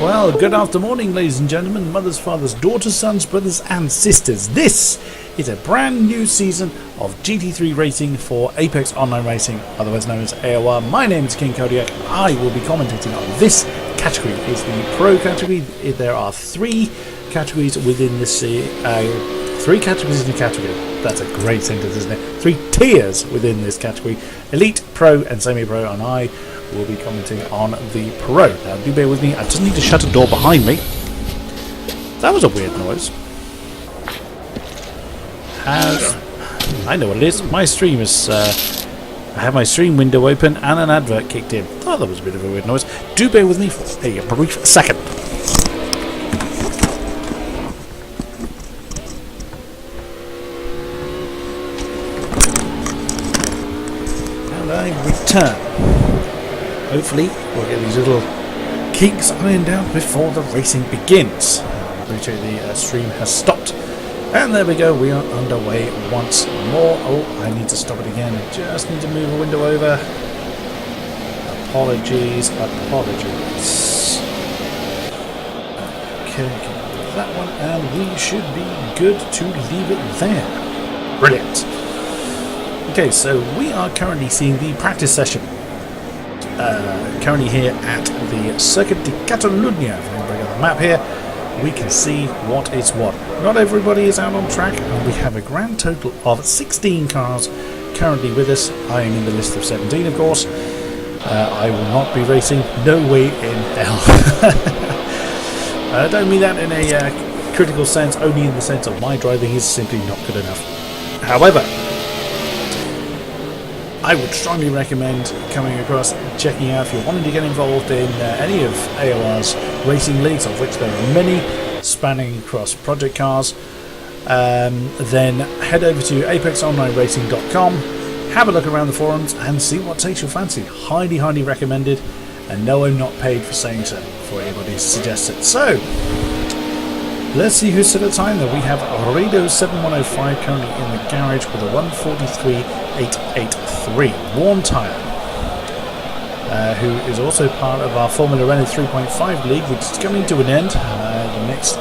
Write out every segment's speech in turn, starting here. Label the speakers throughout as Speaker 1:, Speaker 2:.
Speaker 1: Well, good afternoon, ladies and gentlemen, mothers, fathers, daughters, sons, brothers and sisters. This is a brand new season of GT3 racing for Apex Online Racing, otherwise known as AOR. My name is King-Kodiak. I will be commentating on this category. It's the Pro category. There are three categories within this, three categories in the category. That's a great sentence, isn't it? Three tiers within this category: Elite, Pro and Semi-Pro, and I will be commenting on the Pro. Now do bear with me, I just need to shut a door behind me. That was a weird noise. I know what it is. My stream is I have my stream window open and an advert kicked in. Oh, that was a bit of a weird noise. Do bear with me for a brief second. And I return. Hopefully we'll get these little kinks ironed out before the racing begins. I appreciate the stream has stopped. And there we go, we are underway once more. Oh, I need to stop it again. I just need to move a window over. Apologies. Okay, get rid of that one, and we should be good to leave it there. Brilliant. Okay, so we are currently seeing the practice session. Currently here at the Circuit de Catalunya. If I bring up the map here, we can see what is what. Not everybody is out on track, and we have a grand total of 16 cars currently with us. I am in the list of 17, of course. I will not be racing, no way in hell. I don't mean that in a critical sense, only in the sense of my driving is simply not good enough. However, I would strongly recommend coming across, checking out if you're wanting to get involved in any of AOR's racing leagues, of which there are many spanning across project cars. Then head over to apexonlineracing.com, have a look around the forums and see what takes your fancy. Highly, highly recommended, and no, I'm not paid for saying so, for anybody who suggests it. So, let's see who's set a time there. We have Redo 7105 currently in the garage with a 1:43.883. Warm Tyre, who is also part of our Formula Renault 3.5 league, which is coming to an end. The next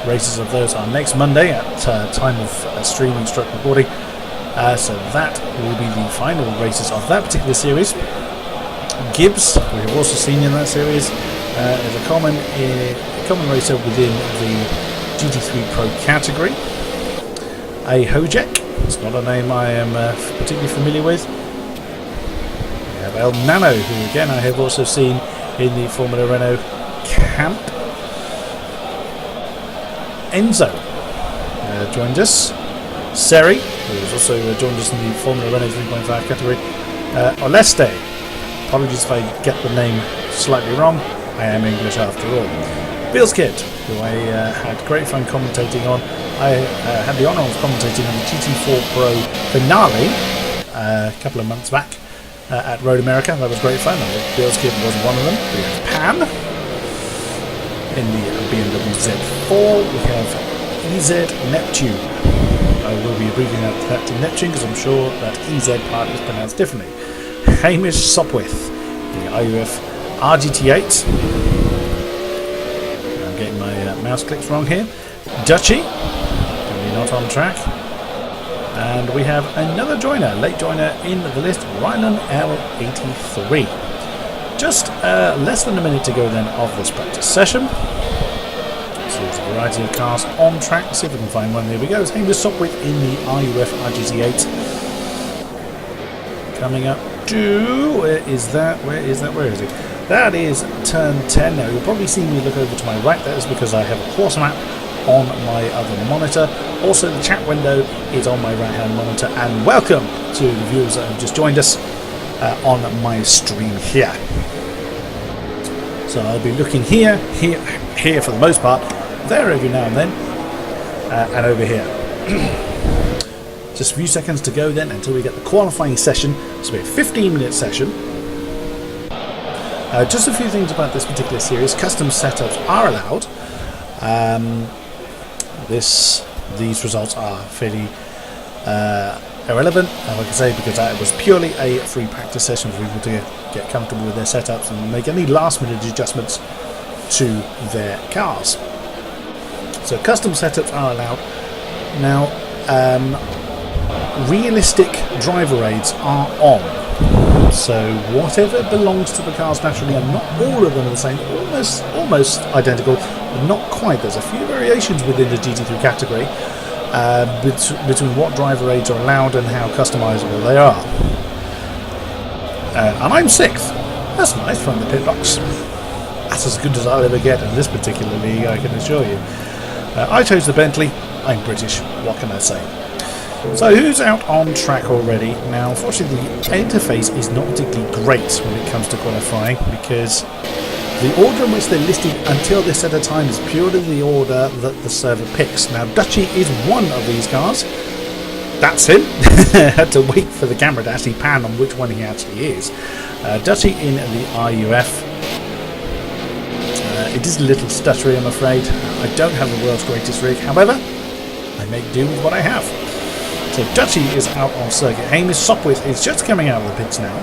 Speaker 1: races of those are next Monday at time of streaming stroke recording. So that will be the final races of that particular series. Gibbs, we have also seen in that series, is a common racer within the GT3 Pro category. A Hojek, it's not a name I am particularly familiar with. We have El Nano, who again I have also seen in the Formula Renault camp. Enzo joined us. Seri, who has also joined us in the Formula Renault 3.5 category. Oleste, apologies if I get the name slightly wrong, I am English after all. Bill's Kid, who I had great fun commentating on. I had the honour of commentating on the GT4 Pro finale a couple of months back at Road America. That was great fun. Bill's Kid was one of them. We have Pan in the BMW Z4. We have EZ Neptune. I will be abbreviating that to Neptune because I'm sure that EZ part is pronounced differently. Hamish Sopwith, the IUF RGT8. Getting my mouse clicks wrong here. Dutchy, currently not on track. And we have another joiner, late joiner in the list, Rylan L83. Just less than a minute to go then of this practice session. So there's a variety of cars on track. Let's see if we can find one. There we go. It's Hamish Sopwith in the IUF RGT8. Coming up to, where is it? That is turn 10. Now you'll probably see me look over to my right. That is because I have a course map on my other monitor. Also the chat window is on my right hand monitor. And welcome to the viewers that have just joined us on my stream here. So I'll be looking here for the most part, there every now and then, and over here. Just a few seconds to go then until we get the qualifying session. This will be a 15-minute session. Just a few things about this particular series. Custom setups are allowed. These results are fairly irrelevant, like I say, because that was purely a free practice session for people to get comfortable with their setups and make any last minute adjustments to their cars. So custom setups are allowed. Now, realistic driver aids are on. So whatever belongs to the cars naturally, and not all of them are the same, almost identical, but not quite. There's a few variations within the GT3 category between what driver aids are allowed and how customizable they are. And I'm 6th. That's nice from the pit box. That's as good as I'll ever get in this particular league, I can assure you. I chose the Bentley. I'm British. What can I say? So who's out on track already? Now, unfortunately, the interface is not particularly great when it comes to qualifying, because the order in which they're listed until they set a time is purely the order that the server picks. Now, Dutchy is one of these cars. That's him. Had to wait for the camera to actually pan on which one he actually is. Dutchy in the RUF. It is a little stuttery, I'm afraid. I don't have the world's greatest rig. However, I make do with what I have. So Dutchy is out on circuit. Hamish Sopwith is just coming out of the pits now.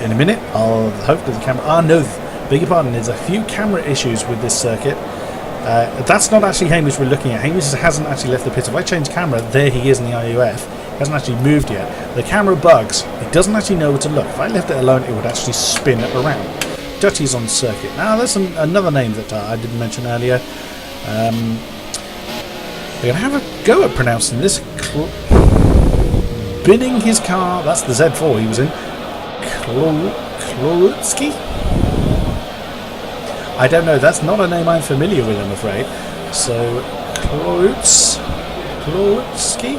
Speaker 1: In a minute, I'll hopefully the camera... Ah, no, beg your pardon. There's a few camera issues with this circuit. That's not actually Hamish we're looking at. Hamish hasn't actually left the pit. If I change camera, there he is in the IUF. He hasn't actually moved yet. The camera bugs. It doesn't actually know where to look. If I left it alone, it would actually spin around. Dutchy's on circuit. Now, there's another name that I didn't mention earlier. We're going to have a go at pronouncing this. Bidding his car. That's the Z4 he was in. Klorutsky? I don't know. That's not a name I'm familiar with, I'm afraid. So, Klorutsky?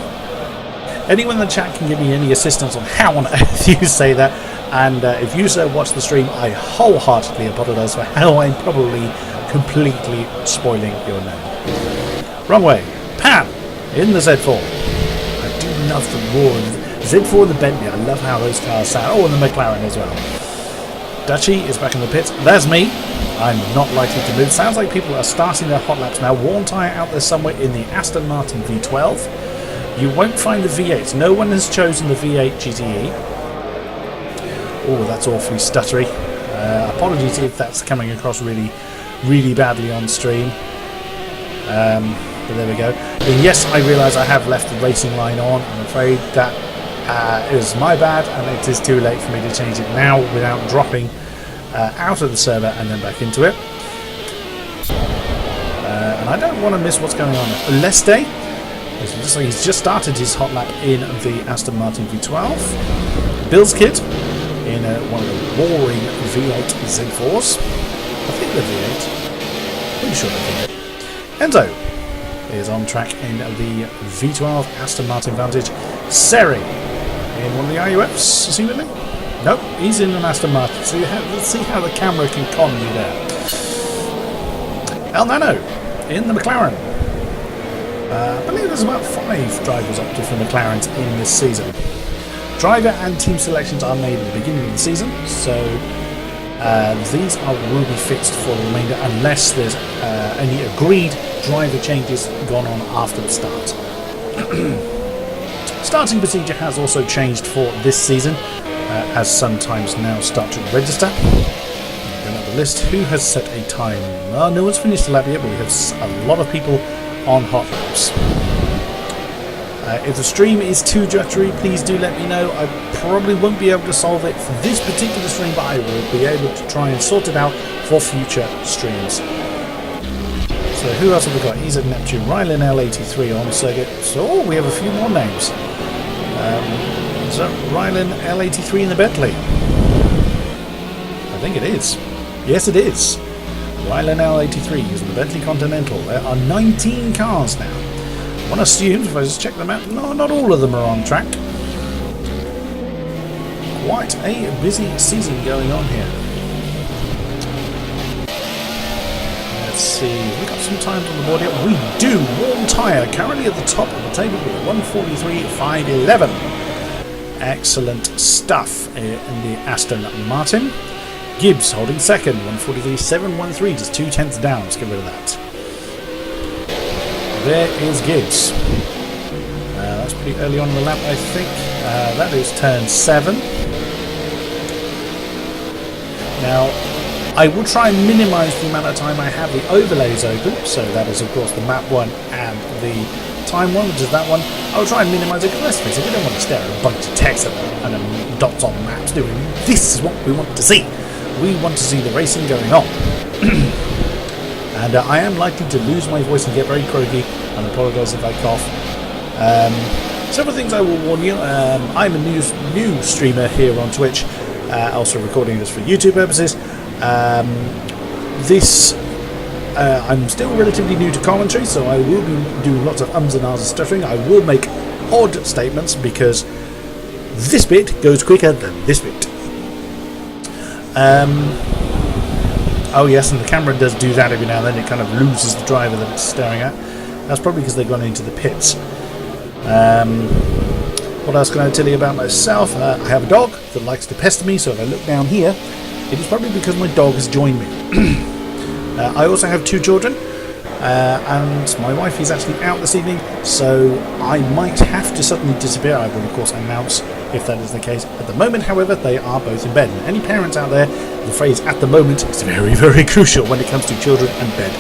Speaker 1: Anyone in the chat can give me any assistance on how on earth you say that. And if you so watch the stream, I wholeheartedly apologise for how I'm probably completely spoiling your name. Wrong way. Pam in the Z4. I do love the roar. Z4 and the Bentley. I love how those cars sound. Oh, and the McLaren as well. Dutchy is back in the pits. There's me. I'm not likely to move. Sounds like people are starting their hot laps now. Worn tyre out there somewhere in the Aston Martin V12. You won't find the V8. No one has chosen the V8 GTE. Oh, that's awfully stuttery. Apologies if that's coming across really, really badly on stream. But there we go. And yes, I realise I have left the racing line on. I'm afraid that is my bad, and it is too late for me to change it now without dropping out of the server and then back into it. And I don't want to miss what's going on. Leste, he's just started his hot lap in the Aston Martin V12. Bill's kid in one of the roaring V8 Z4s. I think they're V8. Pretty sure they're V8. Enzo is on track in the V12 Aston Martin Vantage. Seri in one of the IUFs, assumedly. Nope, he's in an Aston Martin. So let's see how the camera can con you there. El Nano in the McLaren. I believe there's about 5 drivers opted for McLarens in this season. Driver and team selections are made at the beginning of the season, so these will be fixed for the remainder unless there's any agreed driver changes gone on after the start. Starting procedure has also changed for this season, as some times now start to register. Bring up the list. Who has set a time? No one's finished the lap yet, but we have a lot of people on hot laps. If the stream is too judgery, please do let me know. I probably won't be able to solve it for this particular stream, but I will be able to try and sort it out for future streams. So who else have we got? He's at Neptune. Rylan L83 on circuit. So we have a few more names. Is that Rylan L83 in the Bentley? I think it is. Yes, it is. Rylan L83 using the Bentley Continental. There are 19 cars now. One assumes, if I just check them out, no, not all of them are on track. Quite a busy season going on here. Let's see, we've got some times on the board here. We do. Warm tyre currently at the top of the table with 1:43.511. Excellent stuff in the Aston Martin. Gibbs holding second, 1:43.713, just 0.2 down. Let's get rid of that. There is Gibbs. That's pretty early on in the lap, I think. That is turn 7. Now, I will try and minimise the amount of time I have the overlays open, so that is of course the map one and the time one, which is that one. I'll try and minimise it, because let's face it, we don't want to stare at a bunch of text and dots on maps doing this is what we want to see. We want to see the racing going on. And I am likely to lose my voice and get very croaky, and apologise if I cough. Several things I will warn you. I'm a new streamer here on Twitch, also recording this for YouTube purposes. I'm still relatively new to commentary, so I will be doing lots of ums and ahs and stuttering. I will make odd statements because this bit goes quicker than this bit. Oh yes, and the camera does do that every now and then. It kind of loses the driver that it's staring at. That's probably because they've gone into the pits. What else can I tell you about myself? I have a dog that likes to pester me, so if I look down here, it is probably because my dog has joined me. I also have 2 children, and my wife is actually out this evening, so I might have to suddenly disappear. I will of course announce if that is the case. At the moment, however, they are both in bed. And any parents out there, the phrase "at the moment" is very, very crucial when it comes to children and bed.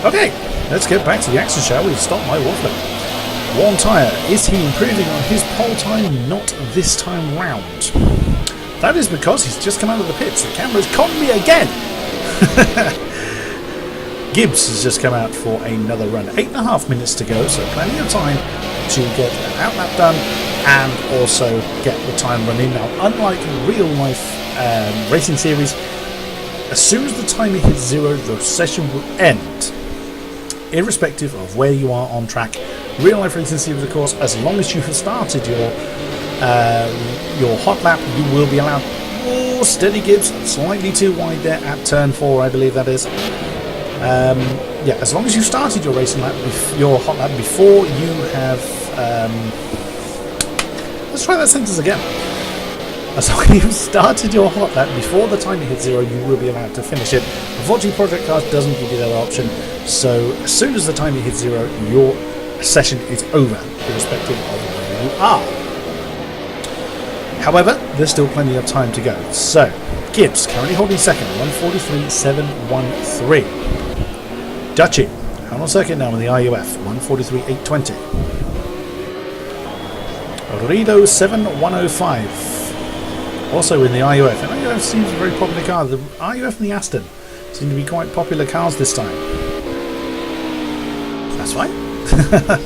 Speaker 1: Okay, let's get back to the action, shall we? Stop my waffling. Worn tyre. Is he improving on his pole time? Not this time round. That is because he's just come out of the pits. The camera's caught me again. Gibbs has just come out for another run. 8.5 minutes to go, so plenty of time to get an outlap done and also get the time running. Now, unlike real life racing series, as soon as the timer hits 0, the session will end, irrespective of where you are on track. Real life racing series, of course, as long as you have started your hot lap, you will be allowed. Oh, steady Gibbs, slightly too wide there at turn 4, I believe that is. Yeah, as long as you started your racing lap, your hot lap before you have. Let's try that sentence again. As long as you started your hot lap before the timer hits 0, you will be allowed to finish it. Unfortunately, Project Cars doesn't give you that option, so as soon as the timer hits 0, your session is over, irrespective of where you are. However, there's still plenty of time to go. So, Gibbs currently holding second, 1:43.713. Dutchy, out on circuit now in the IUF, 1:43.820. Rido 7:105, also in the IUF. And IUF seems a very popular car. The IUF and the Aston seem to be quite popular cars this time. That's fine.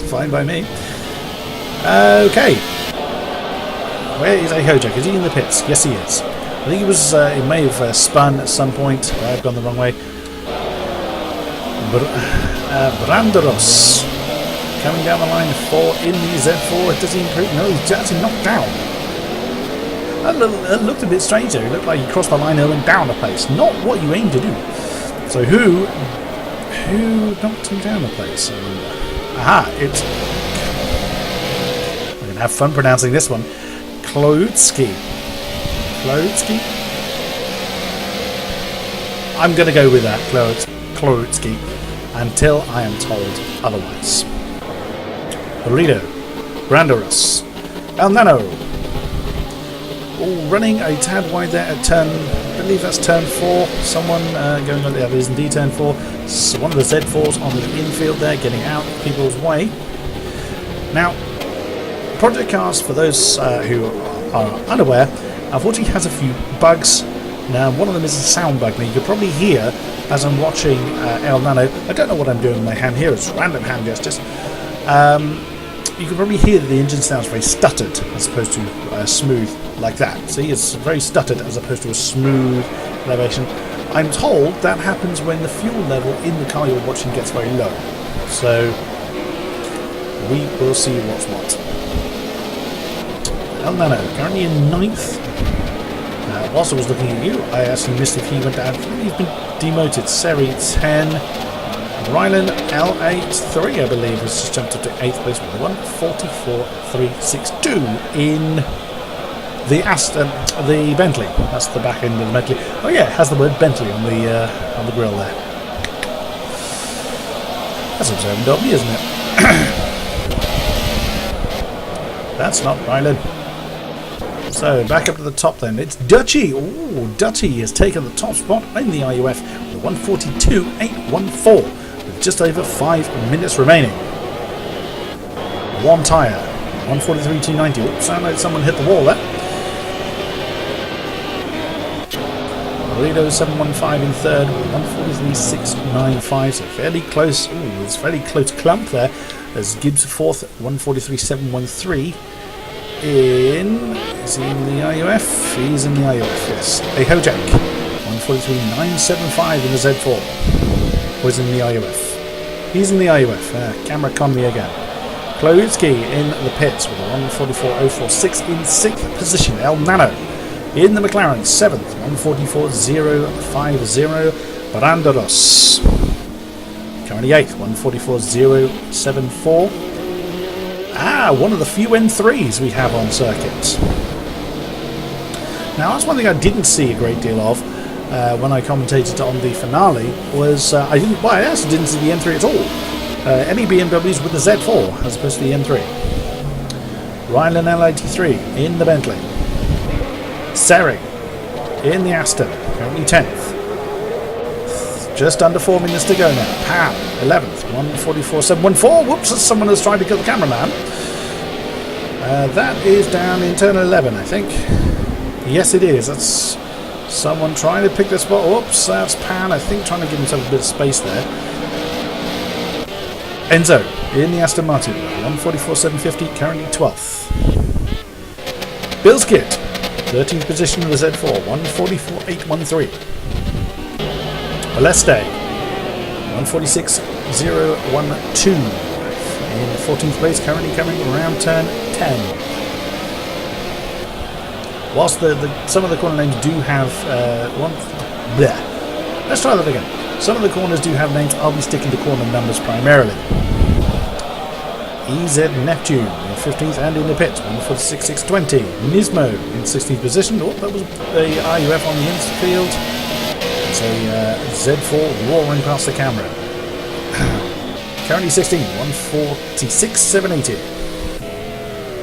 Speaker 1: Fine by me. Okay. Where is King-Kodiak? Is he in the pits? Yes, he is. I think he was. He may have spun at some point. I've gone the wrong way. Branderos coming down the line in the Z4. Does he improve? No, he's actually knocked down. That looked a bit strange there. It looked like he crossed the line and went down a place. Not what you aim to do. So who knocked him down a place? Aha! It's. We're gonna have fun pronouncing this one. Klodsky. I'm going to go with that, Klodsky, until I am told otherwise. Rido, Branderos, El Nano, all running a tad wide there at turn, I believe that's turn 4. Someone going on the other is indeed turn 4. So one of the Z4s on the infield there, getting out of people's way. Now, Project Cars, for those who are unaware, unfortunately has a few bugs. Now, one of them is a sound bug. Now, you could probably hear as I'm watching El Nano. I don't know what I'm doing with my hand here. It's random hand gestures. You can probably hear that the engine sounds very stuttered as opposed to smooth like that. See, it's very stuttered as opposed to a smooth elevation. I'm told that happens when the fuel level in the car you're watching gets very low. So we will see what's what. El Nano, currently in 9th. Whilst I was looking at you, I actually missed if he went down. He's been demoted. Seri 10. Rylan L83, I believe, has just jumped up to 8th place with 1:44.362 in the Aston, the Bentley. That's the back end of the Bentley. Oh yeah, it has the word Bentley on the grill there. That's observant of me, isn't it? That's not Rylan. So back up to the top then. It's Dutchy. Oh, Dutchy has taken the top spot in the IUF with 142.814 with just over 5 minutes remaining. One tyre, 143.290. Oops, sounded like someone hit the wall there. Lido 715 in third with 143.695. So fairly close. Ooh, it's a fairly close clump there. As Gibbs fourth, 143.713. Is he in the IUF? He's in the IUF, yes. AOR 143.975 in the Z4. Was in the IUF. He's in the IUF. Camera economy again. Kloitsky in the pits with a 144.046 in 6th position. El Nano in the McLaren 7th, 144.050. Brandaros currently 8th, 144.074. One of the few N3s we have on circuit. Now that's one thing I didn't see a great deal of when I commentated on the finale was I actually didn't see the N3 at all. Any BMWs with the Z4 as opposed to the N3. Rylan L83 in the Bentley. Seri in the Aston, currently 10th. Just under 4 minutes to go now. Pam, 11th, 144.714. Whoops, someone has tried to kill the cameraman. That is down in turn 11, I think. Yes, it is. That's someone trying to pick the spot. Whoops, that's Pan, I think, trying to give himself a bit of space there. Enzo in the Aston Martin, 144.750, currently 12th. Bill's Kit, 13th position in the Z4, 144.813. Aleste, 146.012 in 14th place, currently coming around turn 10. Whilst some of the corner names do have let's try that again. Some of the corners do have names. I'll be sticking to corner numbers primarily. EZ Neptune in 15th and in the pits, 146.620. Nismo in 16th position. Oh, that was the IUF on the infield. It's a Z4 roaring past the camera. Currently 16th, 146.780.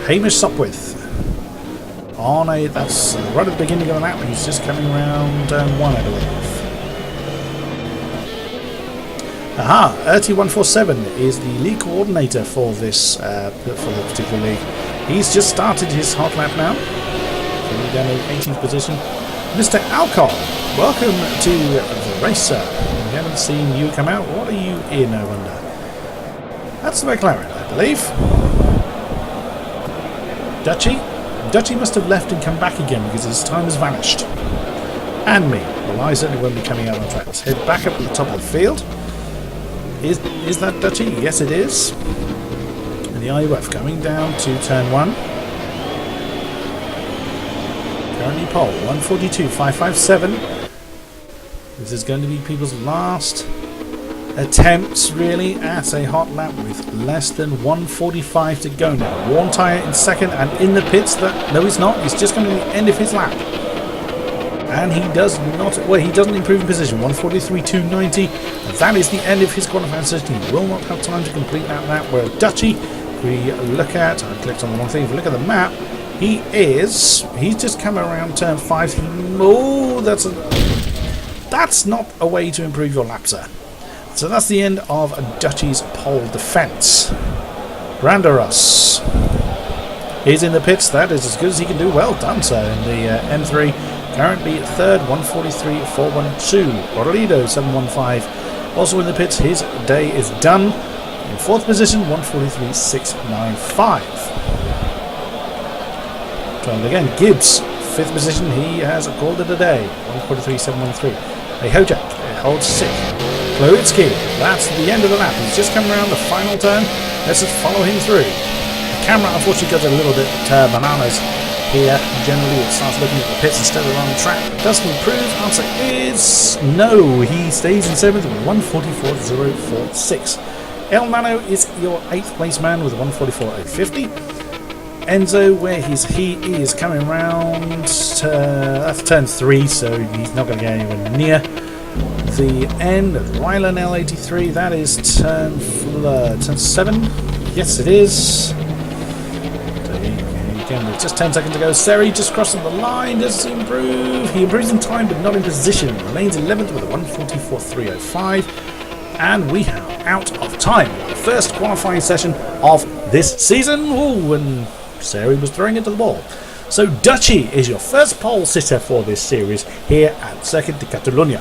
Speaker 1: Hamish Sopwith on that's right at the beginning of the lap. He's just coming around turn 1, I believe. Erty147 is the league coordinator for this for the particular league. He's just started his hot lap now. Coming down to 18th position. Mr. Alcon, welcome to the racer. We haven't seen you come out. What are you in, I wonder? That's the McLaren, I believe. Dutchy must have left and come back again because his time has vanished. And me. Well, I certainly won't be coming out on track. Let's head back up to the top of the field. Is that Dutchy? Yes, it is. And the IUF coming down to turn 1. Currently pole 142.557. This is going to be people's last attempts really at a hot lap with less than 145 to go now. Warm tyre in second and in the pits. No, he's not. He's just coming to the end of his lap. And he does not, well, he doesn't improve in position. 143.290. That is the end of his qualifying session. He will not have time to complete that lap. Where Dutchy, if we look at, I clicked on the wrong thing. If we look at the map, he's just come around turn 5. That's not a way to improve your lap, sir. So that's the end of Dutchy's pole defence. Brandaros is in the pits. That is as good as he can do. Well done, sir. In the M3. Currently third, 143.412. Orlido 715 also in the pits. His day is done. In fourth position, 143.695. Trying again. Gibbs, fifth position. He has called it a day. 143.713. Hojak holds sixth. Kloitsky, that's the end of the lap. He's just come around the final turn. Let's just follow him through. The camera unfortunately goes a little bit bananas here. Generally it starts looking at the pits instead of on the track. Does he improve? Answer is no. He stays in 7th with 144.046. El Nano is your 8th place man with 144.850. Enzo, where he is coming round that's turn 3, so he's not going to get anywhere near the end of Rylan L83. That is turn 7. Yes, it is. So he again with just 10 seconds to go. Seri just crossing the line. Does he improve? He improves in time but not in position. Remains 11th with a 1:44.305. And we are out of time. The first qualifying session of this season. Ooh, and Seri was throwing into the ball. So Dutchy is your first pole sitter for this series here at Circuit de Catalunya.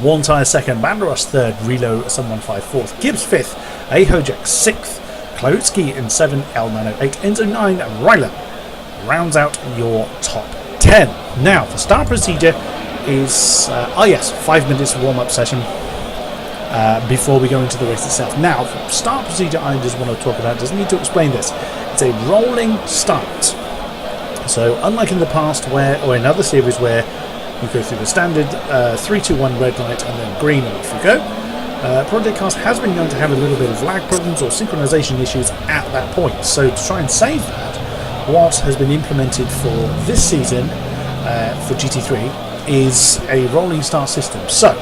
Speaker 1: One tyre second, Banderas third, Relo Sun15 fourth, Gibbs fifth, Ahojek sixth, Klotsky in 7, Elmano 8, Enzo 9, and Rylan rounds out your top 10. Now, the start procedure is, 5 minutes warm-up session before we go into the race itself. Now, the start procedure I just want to talk about, doesn't need to explain this. It's a rolling start. So, unlike in the past or in other series where you go through the standard 3, 2, 1 red light and then green and off you go, Project Cars has been known to have a little bit of lag problems or synchronization issues at that point. So to try and save that, what has been implemented for this season for GT3 is a rolling start system. So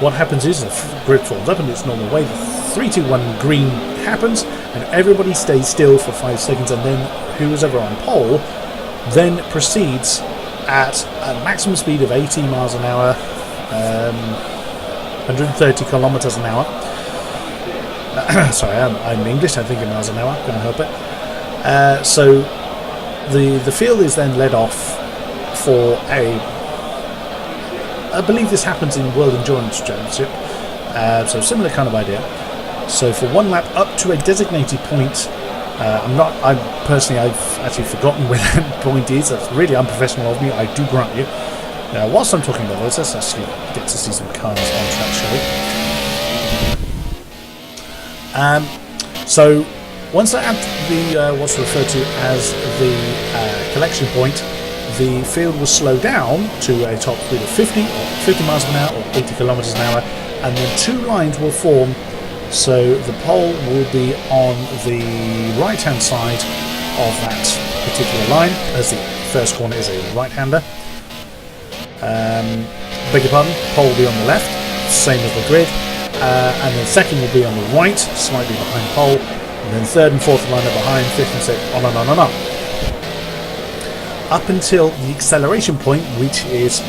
Speaker 1: what happens is the grid falls up in its normal way, the 3, 2, 1 green happens and everybody stays still for 5 seconds, and then who is ever on pole then proceeds at a maximum speed of 80 miles an hour, 130 kilometers an hour. Sorry, I'm English, I think in miles an hour, can't help it. So the field is then led off for I believe this happens in World Endurance Championship, so similar kind of idea. So for one lap up to a designated point, I've actually forgotten where that point is. That's really unprofessional of me, I do grant you. Now, whilst I'm talking about this, let's actually get to see some cars on track, shall we? So, once they're at the what's referred to as the collection point, the field will slow down to a top speed of 50 miles an hour or 80 kilometers an hour, and then 2 lines will form. So the pole will be on the right-hand side of that particular line, as the first corner is a right-hander. Beg your pardon, pole will be on the left, same as the grid, and then second will be on the right, slightly behind pole, and then third and fourth line are behind, fifth and sixth, on and on and on. Up until the acceleration point, which is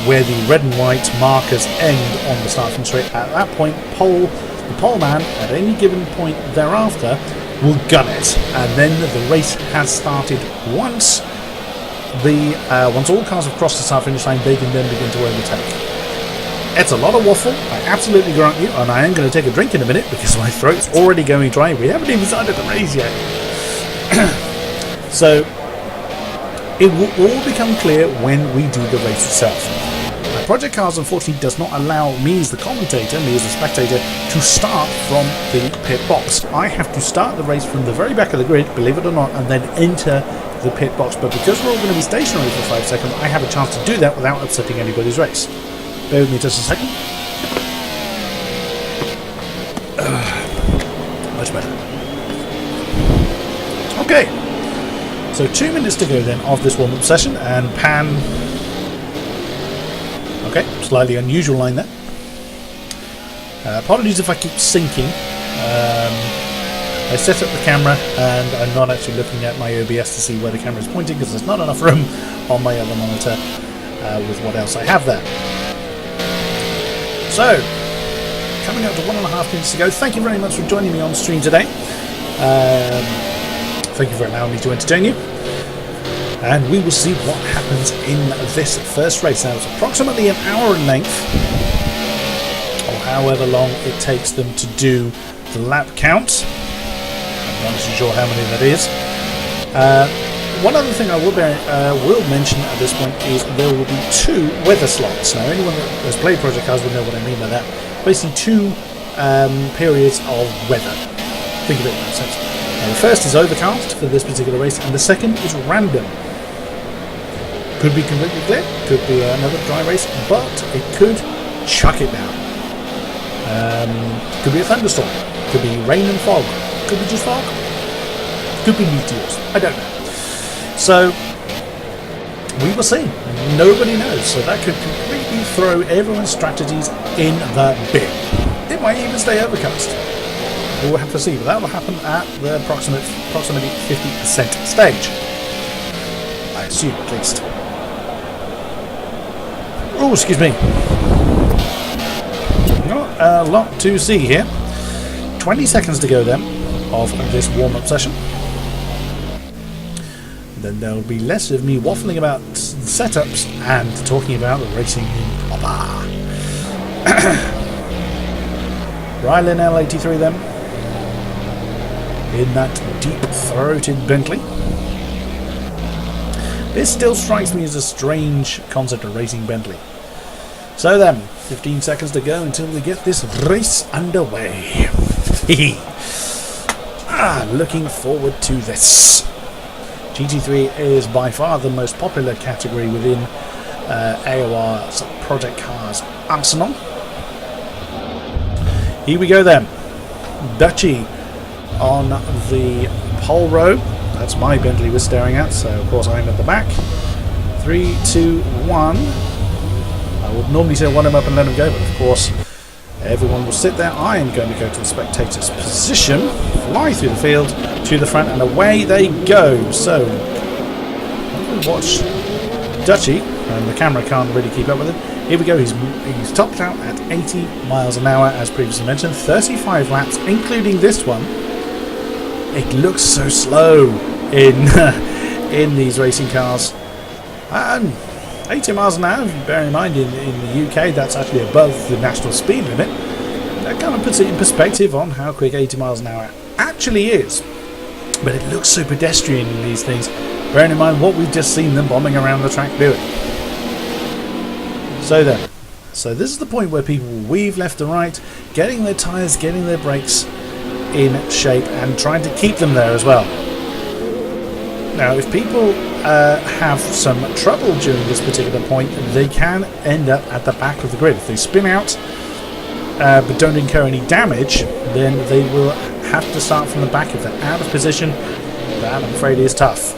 Speaker 1: where the red and white markers end on the starting straight. At that point, the pole man at any given point thereafter will gun it, and then the race has started. Once all cars have crossed the start finish line, they can then begin to overtake. It's a lot of waffle, I absolutely grant you, and I am going to take a drink in a minute because my throat's already going dry. We haven't even started the race yet. So it will all become clear when we do the race itself. Project Cars unfortunately does not allow me as the commentator, me as the spectator, to start from the pit box. I have to start the race from the very back of the grid, believe it or not, and then enter the pit box. But because we're all going to be stationary for 5 seconds, I have a chance to do that without upsetting anybody's race. Bear with me just a second. Much better. Okay. So 2 minutes to go then of this warm-up session, and Pan... Okay, slightly unusual line there. Apologies if I keep sinking. I set up the camera and I'm not actually looking at my OBS to see where the camera is pointing because there's not enough room on my other monitor with what else I have there. So, coming up to 1.5 minutes to go. Thank you very much for joining me on stream today. Thank you for allowing me to entertain you. And we will see what happens in this first race. Now, it's approximately an hour in length, or however long it takes them to do the lap count. I'm not actually sure how many that is. One other thing I will mention at this point is there will be 2 weather slots. Now, anyone that has played Project Cars will know what I mean by that. Basically, 2 periods of weather. Think of it in that sense. Now, the first is overcast for this particular race, and the second is random. Could be completely clear, could be another dry race, but it could chuck it down. Could be a thunderstorm, could be rain and fog, could be just fog, could be meteors, I don't know. So, we will see. Nobody knows, so that could completely throw everyone's strategies in the bin. It might even stay overcast. We'll have to see, but that will happen at the approximate approximately 50% stage. I assume, at least. Oh, excuse me. Not a lot to see here. 20 seconds to go then of this warm-up session. Then there will be less of me waffling about setups and talking about the racing proper. Rylan L83 then, in that deep-throated Bentley. This still strikes me as a strange concept of racing Bentley. So then, 15 seconds to go until we get this race underway. Looking forward to this. GT3 is by far the most popular category within AOR's Project Cars arsenal. Here we go then. Dutchy on the pole row. That's my Bentley we're staring at, so of course I'm at the back. 3, 2, 1. I would normally say one him up and let him go, but of course everyone will sit there. I am going to go to the spectator's position, fly through the field to the front, and away they go. So I'm going to watch Dutchy, and the camera can't really keep up with him. Here we go, he's topped out at 80 miles an hour, as previously mentioned, 35 laps, including this one. It looks so slow in these racing cars. 80 miles an hour, bear in mind in the UK that's actually above the national speed limit. That kind of puts it in perspective on how quick 80 miles an hour actually is. But it looks so pedestrian in these things, bearing in mind what we've just seen them bombing around the track doing. So this is the point where people will weave left to right, getting their tyres, getting their brakes in shape and trying to keep them there as well. Now if people have some trouble during this particular point, they can end up at the back of the grid. If they spin out but don't incur any damage, then they will have to start from the back. If they're out of position, that I'm afraid is tough.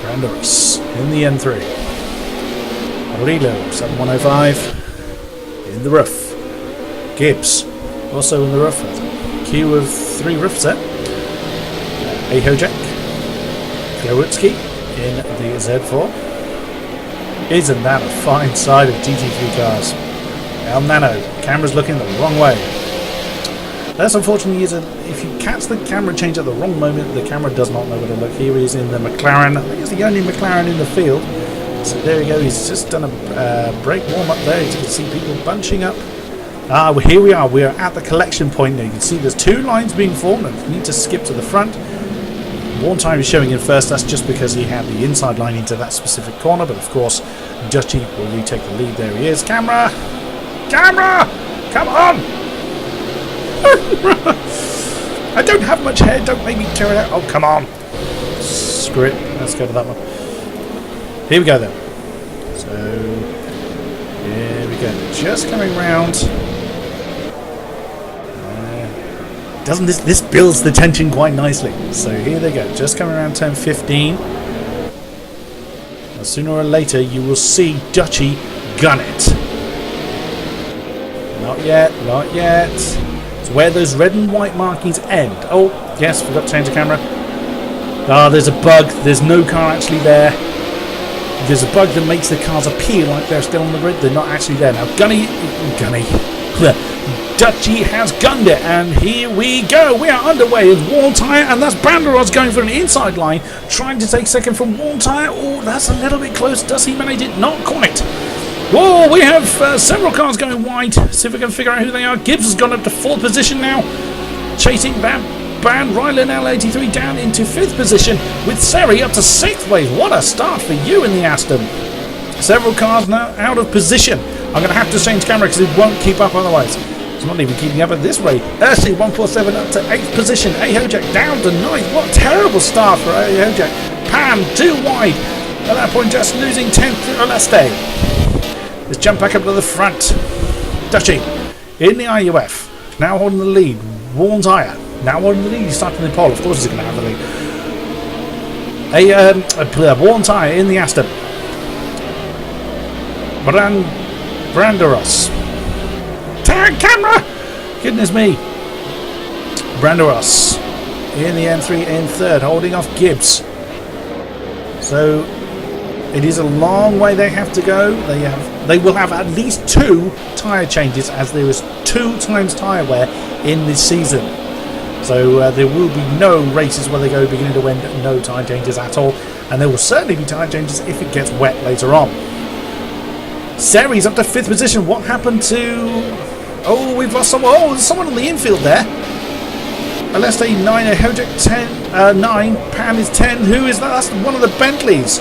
Speaker 1: Brandoris in the N3. Rilo 7105 in the roof. Gibbs also in the roof. Queue of 3 roofs there. AOR, Klowitzki in the Z4. Isn't that a fine side of GT3 cars? El Nano, camera's looking the wrong way. That's unfortunately if you catch the camera change at the wrong moment, the camera does not know where to look. Here he is in the McLaren. I think it's the only McLaren in the field. So there we go, he's just done a brake warm-up there. As you can see people bunching up. Here we are at the collection point now. You can see there's 2 lines being formed and we need to skip to the front. Warn time is showing in first, that's just because he had the inside line into that specific corner, but of course Dutchy will retake the lead. There he is. Camera! Camera! Come on! I don't have much hair, don't make me tear it out. Oh, come on. Screw it. Let's go to that one. Here we go then. So, here we go. Just coming round. Doesn't this builds the tension quite nicely. So here they go. Just coming around turn 15. Now, sooner or later you will see Dutchy gun it. Not yet, not yet. It's where those red and white markings end. Oh, yes, forgot to change the camera. There's a bug. There's no car actually there. There's a bug that makes the cars appear like they're still on the grid. They're not actually there. Now, Gunny. Dutchy has gunned it, and here we go. We are underway as Wall Tyre, and that's Branderos going for an inside line, trying to take second from Wall Tyre. Oh, that's a little bit close. Does he manage it? Not quite. Whoa, we have several cars going wide. See if we can figure out who they are. Gibbs has gone up to 4th position now, chasing that band. Rylan L83 down into 5th position, with Seri up to 6th place. What a start for you in the Aston. Several cars now out of position. I'm going to have to change camera because it won't keep up otherwise. It's not even keeping up at this rate. Ursi 147 up to 8th position. AOR down to 9th. What a terrible start for AOR. Pan too wide. At that point just losing 10th to Oleste. Let's jump back up to the front. Dutchy in the IUF. Now holding the lead. Warn Tyre. Now holding the lead. He's starting the pole. Of course he's going to have the lead. Warn Tyre in the Aston. Branderos. Tag camera! Goodness me. Branderos in the M3 in third, holding off Gibbs. So it is a long way they have to go. They will have at least 2 tyre changes, as there is 2 times tyre wear in this season. So there will be no races where they go beginning to end, no tyre changes at all. And there will certainly be tyre changes if it gets wet later on. Seri's up to 5th position. What happened to... Oh, we've lost someone. Oh, there's someone on the infield there. Aleste 9, Hojek 10, 9, Pan is 10. Who is that? That's one of the Bentleys.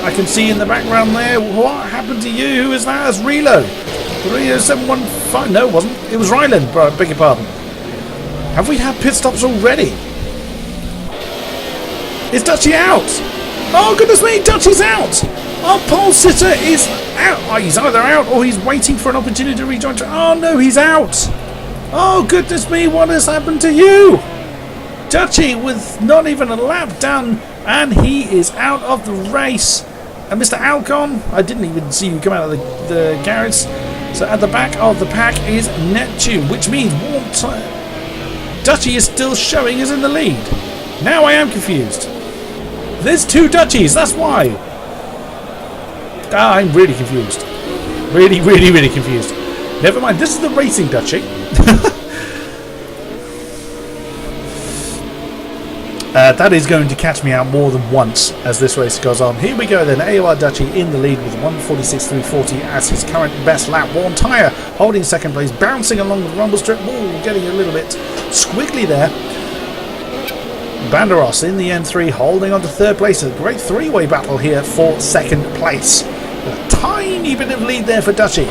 Speaker 1: I can see in the background there. What happened to you? Who is that? That's Relo. Relo 715. No, it wasn't. It was Ryland. Bro, beg your pardon. Have we had pit stops already? Is Dutchy out? Oh, goodness me, Dutchy's out. Our pole sitter is out. Oh, he's either out or he's waiting for an opportunity to rejoin. Oh, no, he's out. Oh, goodness me, what has happened to you? Dutchy with not even a lap done, and he is out of the race. And Mr. Alcon, I didn't even see you come out of the garage. So at the back of the pack is Neptune, which means Dutchy is still showing as in the lead. Now I am confused. There's 2 Dutchies, that's why. I'm really confused. Really, really, really confused. Never mind, this is the racing Dutchy. That is going to catch me out more than once as this race goes on. Here we go then. AOR Dutchy in the lead with 1:46.340 as his current best lap. Worn tyre holding second place, bouncing along the rumble strip. Ooh, getting a little bit squiggly there. Banderos in the M3 holding on to third place. A great 3-way battle here for second place. A tiny bit of lead there for Dutchy.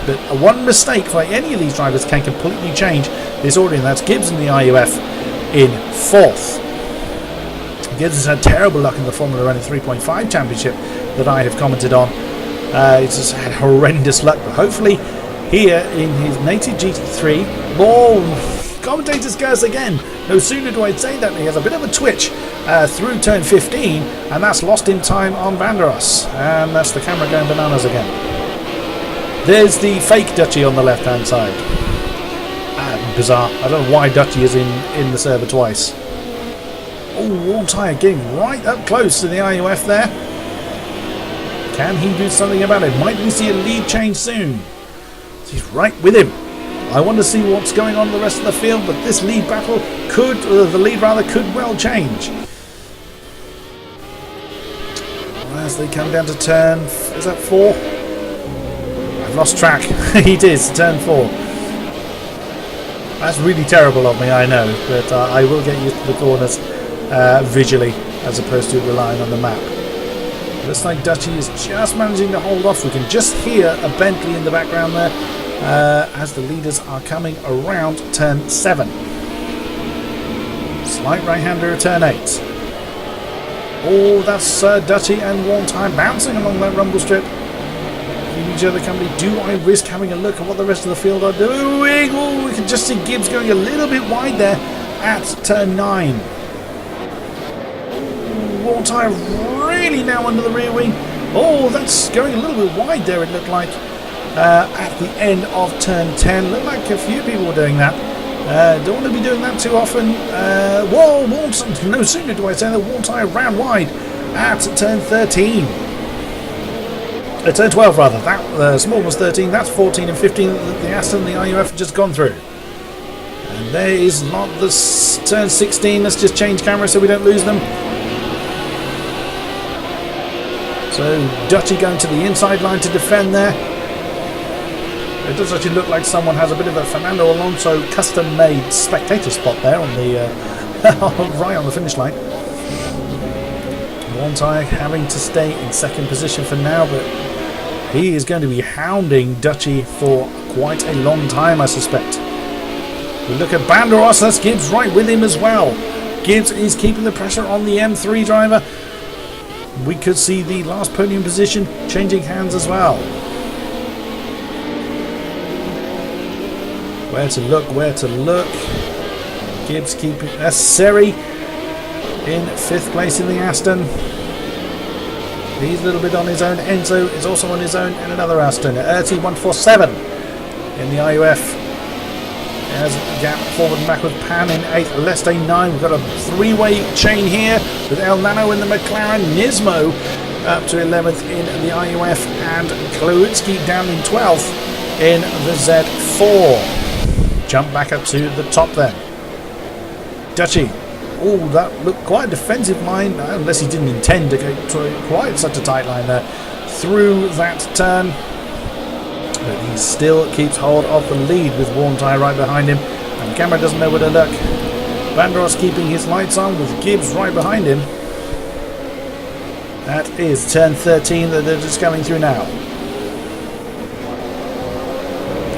Speaker 1: But one mistake by any of these drivers can completely change this order, and that's Gibbs in the IUF in 4th. Gibbs has had terrible luck in the Formula Renault 3.5 Championship that I have commented on. He's just had horrendous luck, but hopefully here in his native GT3, commentators curse again. No sooner do I say that, he has a bit of a twitch through turn 15, and that's lost him time on Banderos. And that's the camera going bananas again. There's the fake Dutchy on the left hand side. Bizarre. I don't know why Dutchy is in the server twice. Oh, worn tyre getting right up close to the IUF there. Can he do something about it? Might we see a lead change soon? He's right with him. I want to see what's going on in the rest of the field, but this lead battle could well change. As they come down to turn, is that 4? I've lost track. It is, turn 4. That's really terrible of me, I know, but I will get used to the corners visually as opposed to relying on the map. Looks like Dutchy is just managing to hold off. We can just hear a Bentley in the background there as the leaders are coming around turn 7. Slight right-hander at turn 8. Oh, that's Dutchy and Worn Tyre bouncing along that rumble strip. Each other company. Do I risk having a look at what the rest of the field are doing? Oh, we can just see Gibbs going a little bit wide there at turn 9. Worn Tyre really now under the rear wing. Oh, that's going a little bit wide there, it looked like, at the end of turn 10. Looked like a few people were doing that. Don't want to be doing that too often. Whoa, no sooner do I say that Worn Tyre ran wide at turn 13. Turn 12 rather. That small was 13, that's 14 and 15 that the Aston and the IUF have just gone through. And there is not the turn 16. Let's just change camera so we don't lose them. So Dutchy going to the inside line to defend there. It does actually look like someone has a bit of a Fernando Alonso custom-made spectator spot there on the right on the finish line. Worn Tyre having to stay in second position for now, but he is going to be hounding Dutchy for quite a long time, I suspect. We look at Banderos, that's Gibbs right with him as well. Gibbs is keeping the pressure on the M3 driver. We could see the last podium position changing hands as well. Where to look, where to look. Gibbs keeping... That's Seri in 5th place in the Aston. He's a little bit on his own. Enzo is also on his own in another Aston. T147 in the IUF. There's a gap forward and back with Pan in 8th, Leste 9th. We've got a three-way chain here with El Nano in the McLaren, Nismo up to 11th in the IUF, and Klawitsky down in 12th in the Z4. Jump back up to the top then. Dutchy. Oh, that looked quite a defensive line, unless he didn't intend to go to quite such a tight line there through that turn. But he still keeps hold of the lead with Warm Tyre right behind him, and the camera doesn't know where to look. Banderas keeping his lights on with Gibbs right behind him. That is turn 13 that they're just going through now.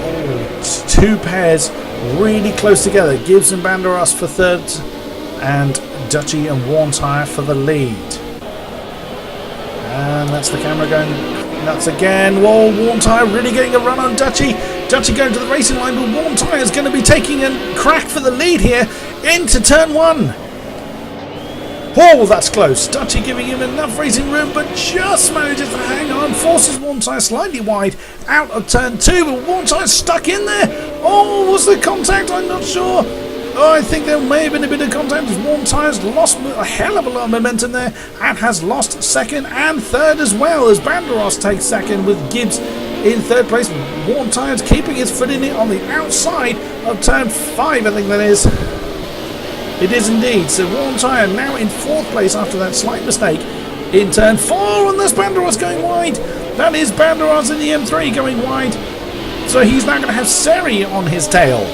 Speaker 1: Oh, it's two pairs really close together. Gibbs and Banderas for third, and Dutchy and Warm Tyre for the lead. And that's the camera going nuts again. Whoa, Warm Tyre really getting a run on Dutchy. Dutchy going to the racing line, but Warm Tyre is going to be taking a crack for the lead here into turn 1. Oh, that's close. Dutchy giving him enough racing room, but just manages to hang on. Forces Warm Tyre slightly wide out of turn 2, but Warm Tyre stuck in there. Oh, was there contact? I'm not sure. Oh, I think there may have been a bit of contact. Warm Tyre's lost a hell of a lot of momentum there and has lost second and third as well, as Banderas takes second with Gibbs in third place. Warm Tyre's keeping his foot in it on the outside of turn 5, I think that is. It is indeed. So Warm Tyre now in 4th place after that slight mistake in turn 4, and there's Banderas going wide. That is Banderas in the M3 going wide. So he's now going to have Seri on his tail.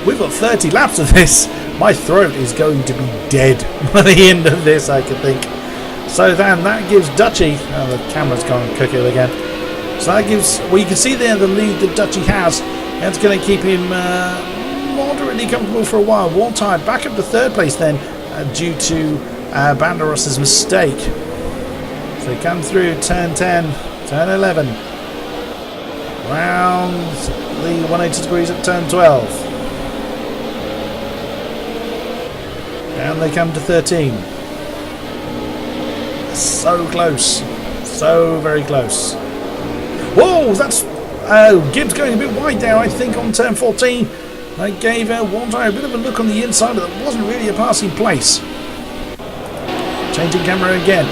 Speaker 1: We've got 30 laps of this. My throat is going to be dead by the end of this, I could think. So then that gives Dutchy, oh, the camera's gone cuckoo again. So that gives, well, you can see there the lead that Dutchy has. That's going to keep him moderately comfortable for a while. Warm Tyre back up to 3rd place then, due to Banderas' mistake. So he comes through turn 10, turn 11. Round the 180 degrees at turn 12. Down they come to 13. So close. So very close. Whoa, that's... Gibbs going a bit wide there, I think, on turn 14. That gave Warm Tyre a bit of a look on the inside, but that wasn't really a passing place. Changing camera again.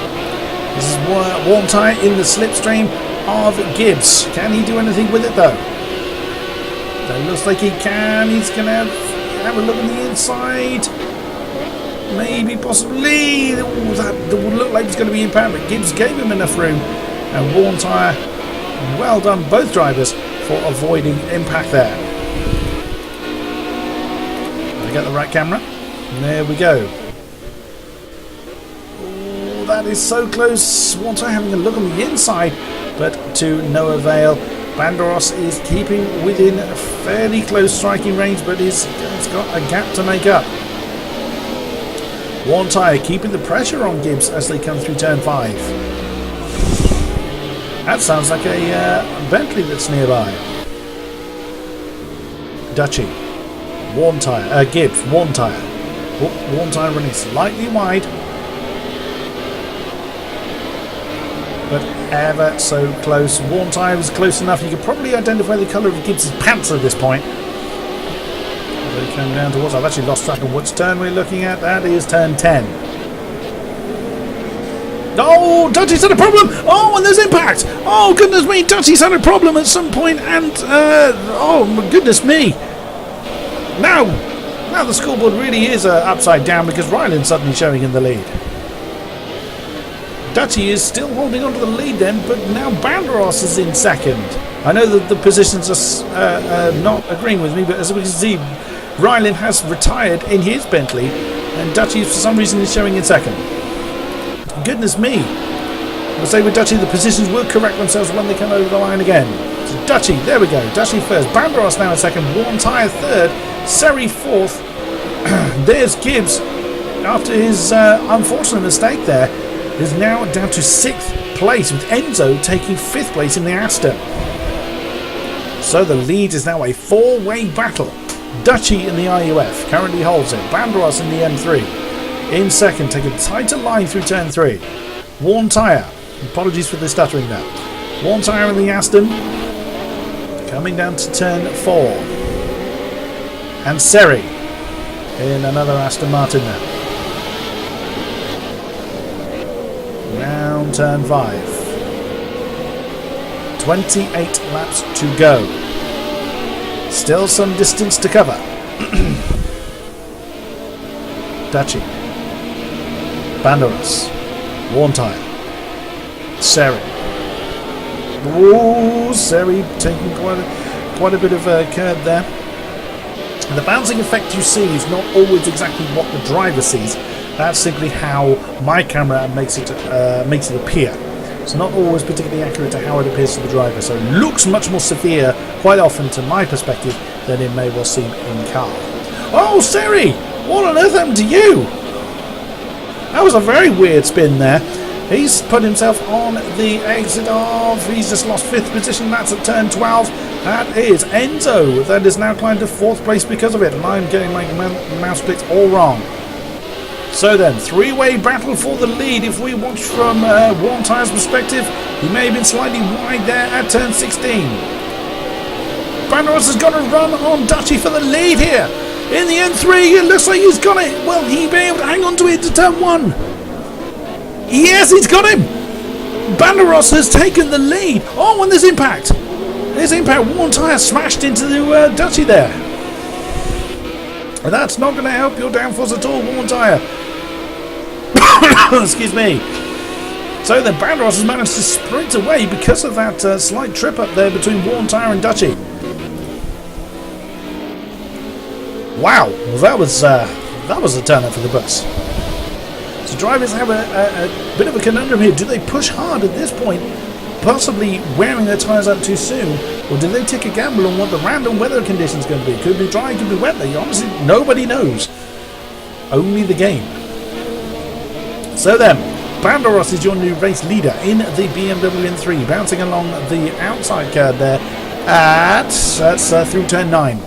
Speaker 1: This is Warm Tyre in the slipstream of Gibbs. Can he do anything with it though? That looks like he can. He's going to have a look on the inside. Maybe, possibly. Ooh, that would look like it's going to be impact, but Gibbs gave him enough room. And Warm Tyre, well done both drivers for avoiding impact there. I get the right camera. And there we go. Oh, that is so close. Warm Tyre having a look on the inside, but to no avail. Banderas is keeping within a fairly close striking range, but he's got a gap to make up. Warm Tyre keeping the pressure on Gibbs as they come through turn 5. That sounds like a Bentley that's nearby. Dutchy. Warm Tyre. Gibbs. Warm Tyre. Warm Tyre running slightly wide, but ever so close. Warm Tyre was close enough. You could probably identify the colour of Gibbs' pants at this point. They come down towards. I've actually lost track of which turn we're looking at. That is turn 10. Oh, Dutchy's had a problem! Oh, and there's impact! Oh, goodness me, Dutchy's had a problem at some point, and oh, my goodness me! Now the scoreboard really is upside down because Ryland's suddenly showing in the lead. Dutchy is still holding on to the lead then, but now Banderas is in second. I know that the positions are not agreeing with me, but as we can see, Ryland has retired in his Bentley, and Dutchy for some reason is showing in second. Goodness me. I'll say with Dutchy, the positions will correct themselves when they come over the line again. So Dutchy, there we go. Dutchy first. Banderas now in second. Warm Tyre third. Seri fourth. There's Gibbs, after his unfortunate mistake there, is now down to 6th place, with Enzo taking 5th place in the Aston. So the lead is now a 4-way battle. Dutchy in the IUF currently holds it. Banderas in the M3 in second, taking a tighter line through turn 3. Warm Tyre, apologies for the stuttering there. Warm Tyre in the Aston coming down to turn 4. And Seri in another Aston Martin now. Round turn 5. 28 laps to go. Still some distance to cover. Daci, Banderas, Worn Tyre, Seri. Ooh, Seri taking quite a bit of a curve there. And the bouncing effect you see is not always exactly what the driver sees. That's simply how my camera makes it appear. It's not always particularly accurate to how it appears to the driver, so it looks much more severe quite often to my perspective than it may well seem in car. Oh, Seri! What on earth happened to you? That was a very weird spin there. He's put himself on the exit of... He's just lost 5th position. That's at turn 12. That is Enzo. That has now climbed to 4th place because of it. And I'm getting my mouse clicks all wrong. So then, 3-way battle for the lead. If we watch from Worn Tyre's perspective, he may have been slightly wide there at turn 16. Banderas has got to run on Daci for the lead here. In the N3, it looks like he's got it. Will he be able to hang on to it to turn 1? Yes, he's got him. Banderas has taken the lead. Oh, and there's impact. There's impact. Worn Tyre smashed into the Daci there. That's not going to help your downforce at all, Worn Tyre. Excuse me. So the Banderas has managed to sprint away because of that slight trip up there between Worn Tyre and Daci. Wow, well, that was a turn up for the bus. So drivers have a bit of a conundrum here. Do they push hard at this point, possibly wearing their tyres out too soon, or do they take a gamble on what the random weather conditions are going to be? Could be dry, could be wet. Honestly, nobody knows. Only the game. So then, Banderas is your new race leader in the BMW M3, bouncing along the outside curve there that's through turn 9.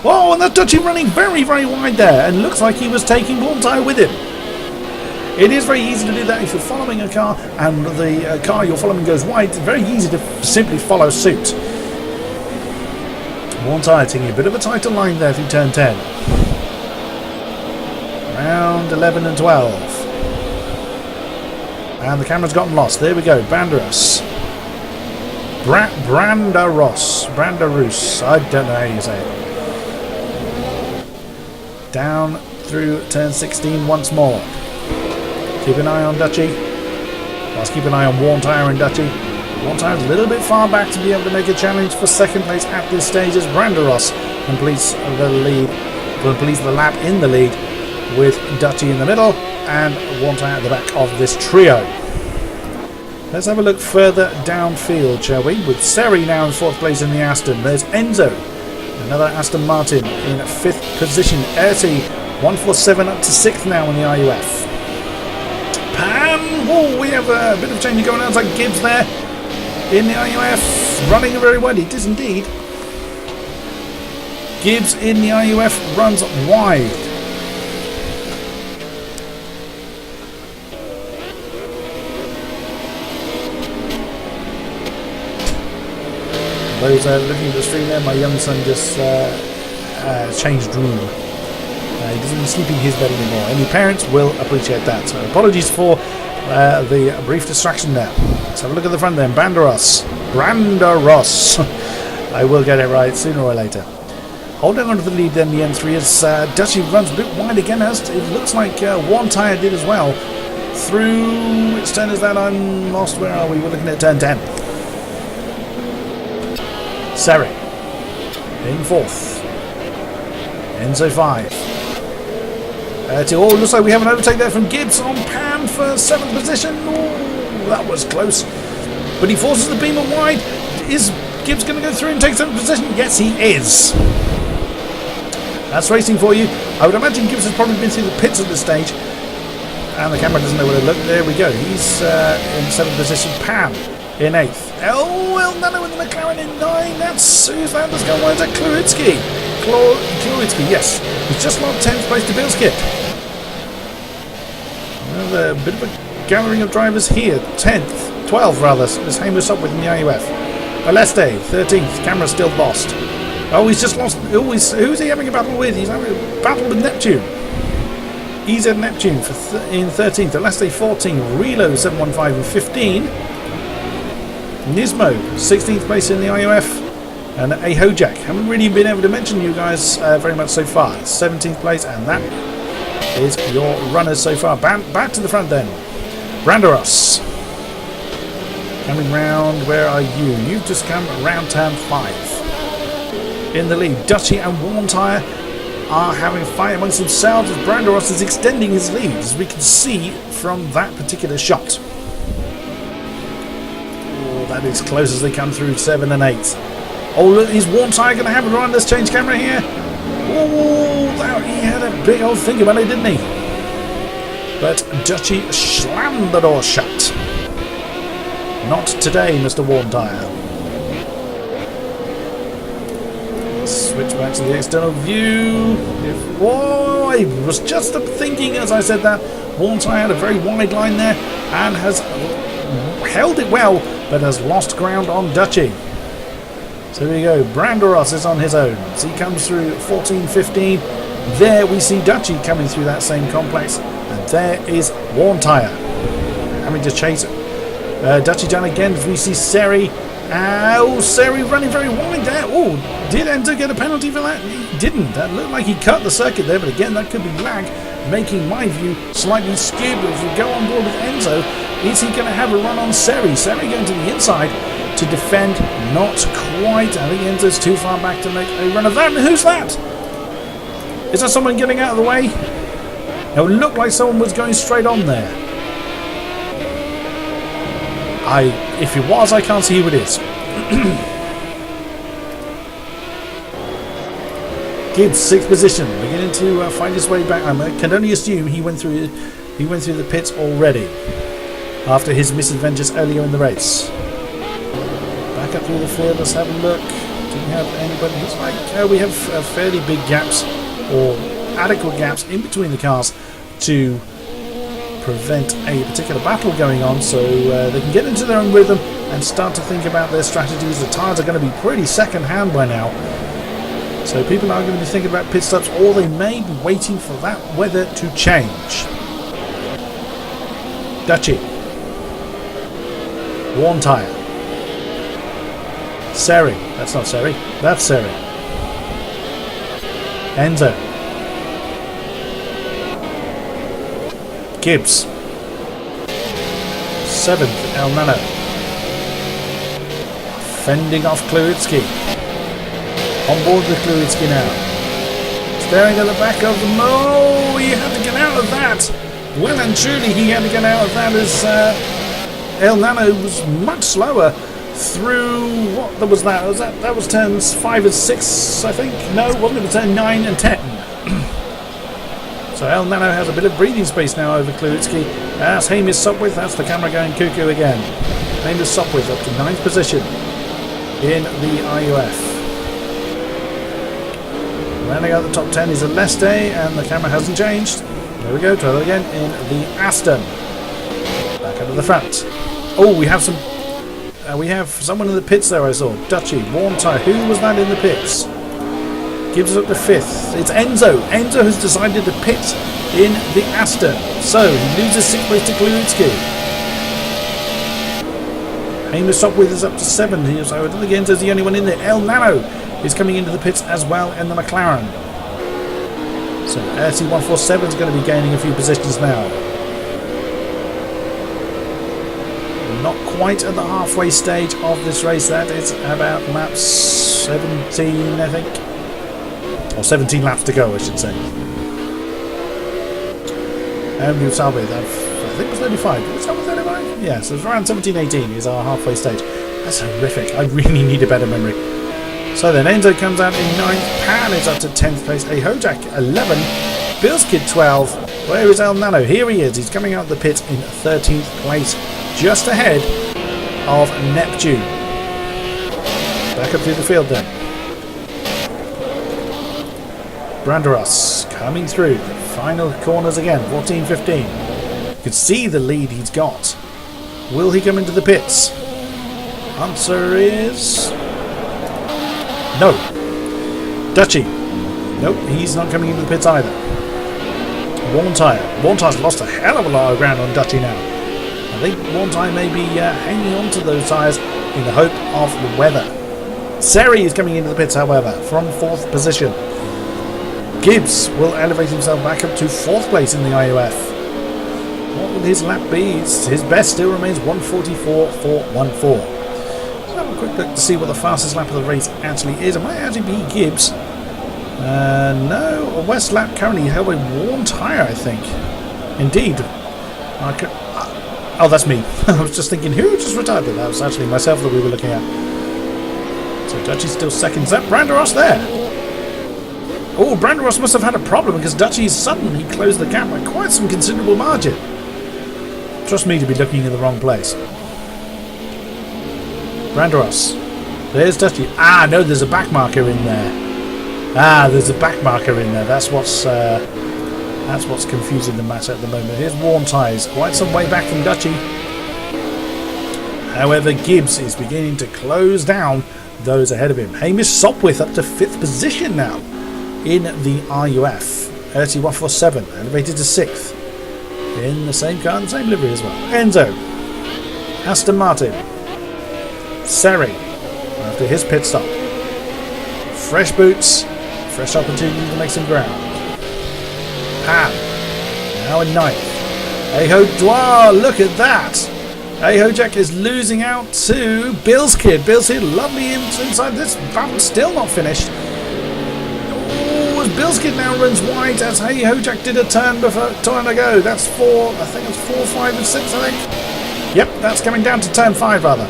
Speaker 1: Oh, and that Daci running very, very wide there, and looks like he was taking Worn Tyre with him. It is very easy to do that if you're following a car and the car you're following goes wide. It's very easy to simply follow suit. Worn Tyre taking a bit of a tighter line there through turn 10. Round 11 and 12. And the camera's gotten lost. There we go. Banderas. Brandarus. I don't know how you say it. Down through turn 16 once more. Keep an eye on Daci. Let's keep an eye on Worn Tyre and Daci. Worn Tyre's a little bit far back to be able to make a challenge for 2nd place at this stage as Banderas completes the lap in the lead with Daci in the middle and Worn Tyre at the back of this trio. Let's have a look further downfield, shall we? With Seri now in 4th place in the Aston. There's Enzo, another Aston Martin in 5th position. Erti 147 up to 6th now in the IUF. Pam! Oh, we have a bit of change going on. It's like Gibbs there in the IUF, running very wide. It is indeed. Gibbs in the IUF runs wide. Those looking at the stream there, my young son just changed room. He doesn't sleep in his bed anymore. Any parents will appreciate that. So apologies for the brief distraction there. Let's have a look at the front then. Banderas. I will get it right sooner or later. Holding on to the lead then, the M3 as Daci runs a bit wide again, as it looks like Worn Tyre did as well. Through, which turn is that? I'm lost. Where are we? We're looking at turn 10. Seri in 4th. Enzo 5. Oh, looks like we have an overtake there from Gibbs on Pam for 7th position. Oh, that was close. But he forces the beamer wide. Is Gibbs going to go through and take 7th position? Yes, he is. That's racing for you. I would imagine Gibbs has probably been through the pits at this stage. And the camera doesn't know where to look. There we go. He's in 7th position. Pam in 8th. Oh, well, Nano with the McLaren in 9. That's who's that? Let's go. Where's that? Kluitsky, yes. He's just lost 10th place to Bilskip. Another bit of a gathering of drivers here. 10th, 12th rather. Let's hang this up with in the IUF. Aleste, 13th. Camera's still lost. Oh, he's just lost. Who's he having a battle with? He's having a battle with Neptune. EZ Neptune in 13th. Aleste 14. Relo 715 in 15. Nismo 16th place in the IOF. And AOR. Haven't really been able to mention you guys very much so far. 17th place, and that is your runners so far. Back to the front then. Branderos. Coming round, where are you? You've just come around turn 5. In the lead, Dutchy and Warm Tyre are having a fight amongst themselves as Branderos is extending his lead, as we can see from that particular shot. Oh, that is close as they come through 7 and 8. Oh, look, is Warm Tyre going to have a run? Let's change camera here. Oh, he had a big old think about it, didn't he? But Dutchy slammed the door shut. Not today, Mr. Warm Tyre. Switch back to the external view. I was just thinking as I said that. Warm Tyre had a very wide line there and has held it well, but has lost ground on Dutchy. So here we go. Branderos is on his own. So he comes through 14, 15. There we see Dutchy coming through that same complex. And there is Warm Tyre having to chase Dutchy down again. We see Seri. Seri running very wide there. Oh, did Enzo get a penalty for that? He didn't. That looked like he cut the circuit there, but again, that could be lag, making my view slightly skewed. But if we go on board with Enzo, is he going to have a run on Seri? Seri going to the inside to defend? Not quite. I think Enzo's too far back to make a run of that. And who's that? Is that someone getting out of the way? It looked like someone was going straight on there. If it was, I can't see who it is. Gibbs, 6th position, beginning to find his way back. I can only assume he went through the pits already after his misadventures earlier in the race. Back up through the field. Let's have a look. Do we have anybody? Looks like we have fairly big gaps or adequate gaps in between the cars to prevent a particular battle going on, so they can get into their own rhythm and start to think about their strategies. The tyres are going to be pretty second hand by now, so people are going to be thinking about pit stops, or they may be waiting for that weather to change. Dutchy, Warm Tyre, Seri, that's not Seri, that's Seri, Enzo, Gibbs, 7th, El Nano, fending off Kluitsky, on board with Kluitsky now, staring at the back of them. Oh, he had to get out of that. Well and truly he had to get out of that, as El Nano was much slower through, what was that? That was turns 5 and 6, I think. No, it wasn't. It was turn 9 and 10. So El Nano has a bit of breathing space now over Kluitsky. That's Hamish Sopwith. That's the camera going cuckoo again. Hamish Sopwith up to 9th position in the IUF. Rounding out the top 10 is Aleste, and the camera hasn't changed. There we go, try that again in the Aston. Back out of the front. Oh, we have someone in the pits there, I saw. Dutchy, Warm Tyre. Who was that in the pits? Gives us up to 5th. It's Enzo. Enzo has decided to pit in the Aston. So he loses 6th place to Kluitsky. Hamish Sopwith is up to 7th. So I don't think Enzo's the only one in there. El Nano is coming into the pits as well in the McLaren. So RT147 is going to be gaining a few positions now. Not quite at the halfway stage of this race. That is about lap 17, I think. Or 17 laps to go, I should say. And we've Salve, I think it was 35. Did it start with 35? Yeah, so it's around 17-18 is our halfway stage. That's horrific. I really need a better memory. So then Enzo comes out in 9th. Pan is up to 10th place. AOR 11. Billskid 12. Where is El Nano? Here he is. He's coming out of the pit in 13th place. Just ahead of Neptune. Back up through the field then. Branderos coming through the final corners again, 14-15. You can see the lead he's got. Will he come into the pits? Answer is no. Dutchy. Nope, he's not coming into the pits either. Worn tyre. Worn tyre's lost a hell of a lot of ground on Dutchy now. I think Worn tyre may be hanging on to those tyres in the hope of the weather. Seri is coming into the pits, however, from 4th position. Gibbs will elevate himself back up to 4th place in the IOF. What will his lap be? His best still remains 1:44.414. Let's have a quick look to see what the fastest lap of the race actually is. It might actually be Gibbs. No, a West lap currently held by Worn tyre, I think. Indeed. Oh, that's me. I was just thinking, who just retired? That was actually myself that we were looking at. So Dutchy's still second. Is that Branderos there? Oh, Branderos must have had a problem because Dutchy's suddenly closed the gap by quite some considerable margin. Trust me to be looking in the wrong place. Branderos. There's Dutchy. Ah, no, there's a back marker in there. Ah, there's a back marker in there. That's what's confusing the matter at the moment. Here's Worn tyres, quite some way back from Dutchy. However, Gibbs is beginning to close down those ahead of him. Hamish Sopwith up to 5th position now in the RUF. 3147, elevated to 6th. In the same car and the same livery as well. Enzo. Aston Martin. Seri after his pit stop. Fresh boots. Fresh opportunity to make some ground. Pam. Now in 9th. Aho Dwar, look at that. King-Kodiak is losing out to Bill's Kid. Bill's Kid lovely inside this battle, still not finished. Oh, as Bill's Kid now runs wide as King-Kodiak did a turn before turn ago. That's 4, I think it's 4, 5 and 6, I think. Yep, that's coming down to turn 5 rather.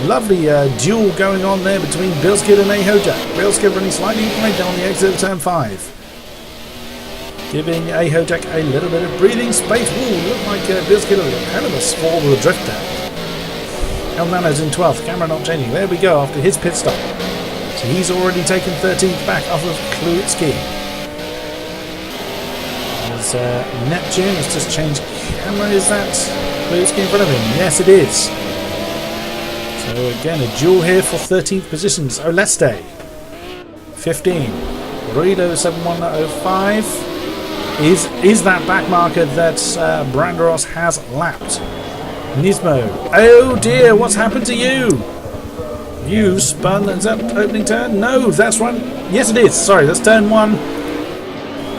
Speaker 1: Lovely duel going on there between Bill's Kid and King-Kodiak. Bill's Kid running slightly right down the exit of turn 5. Giving King-Kodiak a little bit of breathing space. Ooh, look like Bill's Kid a hell of a four-wheel drift there. El Nano's in 12th. Camera not changing. There we go after his pit stop. So he's already taken 13th back off of Kluitsky. As Neptune has just changed camera. Is that Kluitsky in front of him? Yes, it is. So again, a duel here for 13th positions. Oleste, 15. Ruido 7105. Is that back marker that Branderos has lapped? Nismo. Oh dear, what's happened to you? You spun. Is that opening turn? No, that's right. Yes, it is. Sorry, that's turn 1.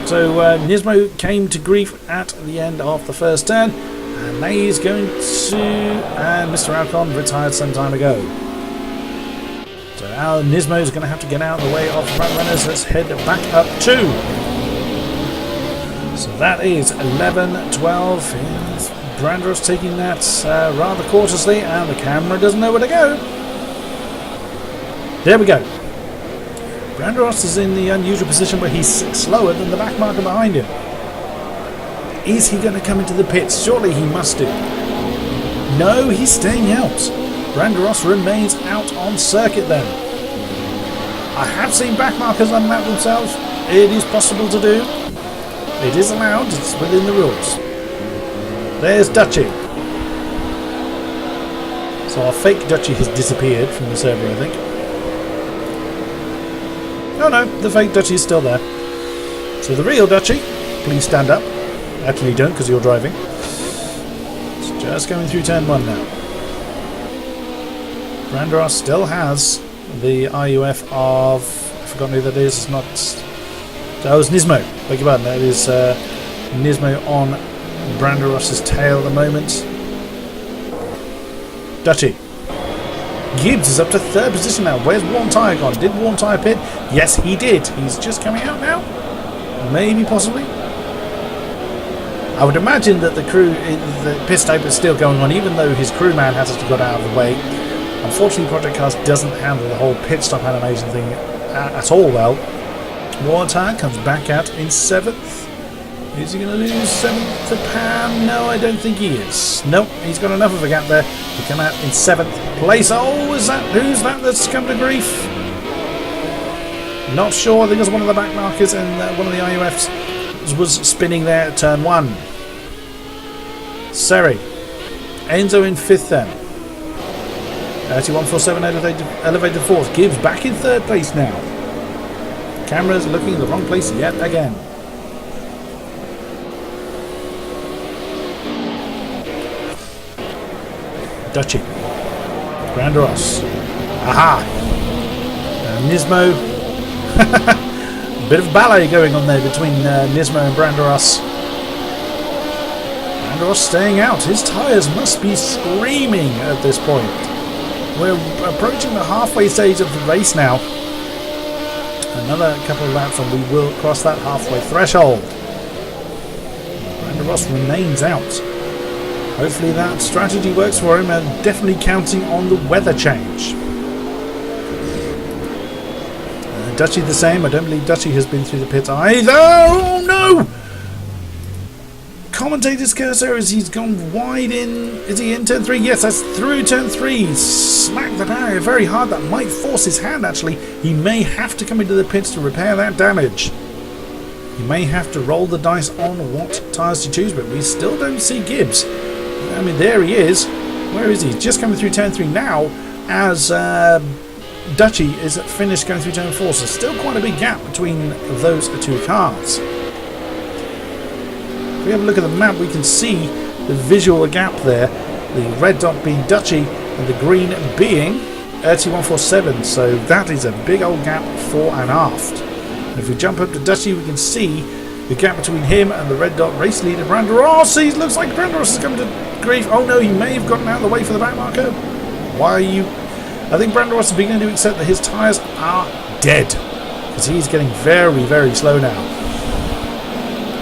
Speaker 1: So Nismo came to grief at the end of the first turn. And now he's going to... And Mr. Alcon retired some time ago. So now Nismo is going to have to get out of the way of the front runners. Let's head back up 2. So that is 11, 12. Branderos taking that rather cautiously, and the camera doesn't know where to go. There we go. Branderos is in the unusual position where he's slower than the back marker behind him. Is he going to come into the pits? Surely he must do. No, he's staying out. Branderos remains out on circuit then. I have seen back markers unmap themselves. It is possible to do. It is allowed, it's within the rules. There's Dutchy. So our fake Dutchy has disappeared from the server, I think. Oh no, the fake Dutchy is still there. So the real Dutchy, please stand up. Actually you don't because you're driving. It's just going through turn 1 now. Branderos still has the RUF of... I've forgotten who that is, it's not... That was Nismo, beg your pardon, that is Nismo on Branderos's tail at the moment. Dutchy. Gibbs is up to 3rd position now. Where's Worn tyre gone? Did Worn tyre pit? Yes, he did. He's just coming out now. Maybe, possibly. I would imagine that the pit stop is still going on, even though his crewman has got out of the way. Unfortunately, Project Cars doesn't handle the whole pit stop animation thing at all well. Worn tyre comes back out in 7th. Is he going to lose 7th to Pam? No, I don't think he is. Nope, he's got enough of a gap there to come out in 7th place. Oh, is that who's that that's come to grief? Not sure. I think it was one of the back markers, and one of the IUFs was spinning there at turn 1. Seri. Enzo in 5th then. RT147 elevated fourth. Gibbs back in third place now. Cameras looking in the wrong place yet again. Dutchy. Branderos. Aha! Nismo. Bit of ballet going on there between Nismo and Branderos. Branderos staying out. His tyres must be screaming at this point. We're approaching the halfway stage of the race now. Another couple of laps and we will cross that halfway threshold. Branderos remains out. Hopefully that strategy works for him, and definitely counting on the weather change. Dutchy the same. I don't believe Dutchy has been through the pits either. Oh no! Commentator's cursor as he's gone wide in. Is he in turn 3? Yes, that's through turn 3. Smacked the barrier very hard. That might force his hand actually. He may have to come into the pits to repair that damage. He may have to roll the dice on what tyres to choose, but we still don't see Gibbs. I mean, there he is. Where is he? He's just coming through turn 3 now as Dutchy is finished going through turn 4, so still quite a big gap between those two cars. If we have a look at the map, we can see the visual gap there. The red dot being Dutchy and the green being RT147, so that is a big old gap fore and aft. And if we jump up to Dutchy, we can see the gap between him and the red dot race leader Branderos. He looks like Branderos is coming to grief. Oh no, he may have gotten out of the way for the back marker. Why are you... I think Branderos is beginning to accept that his tyres are dead, because he's getting very, very slow now.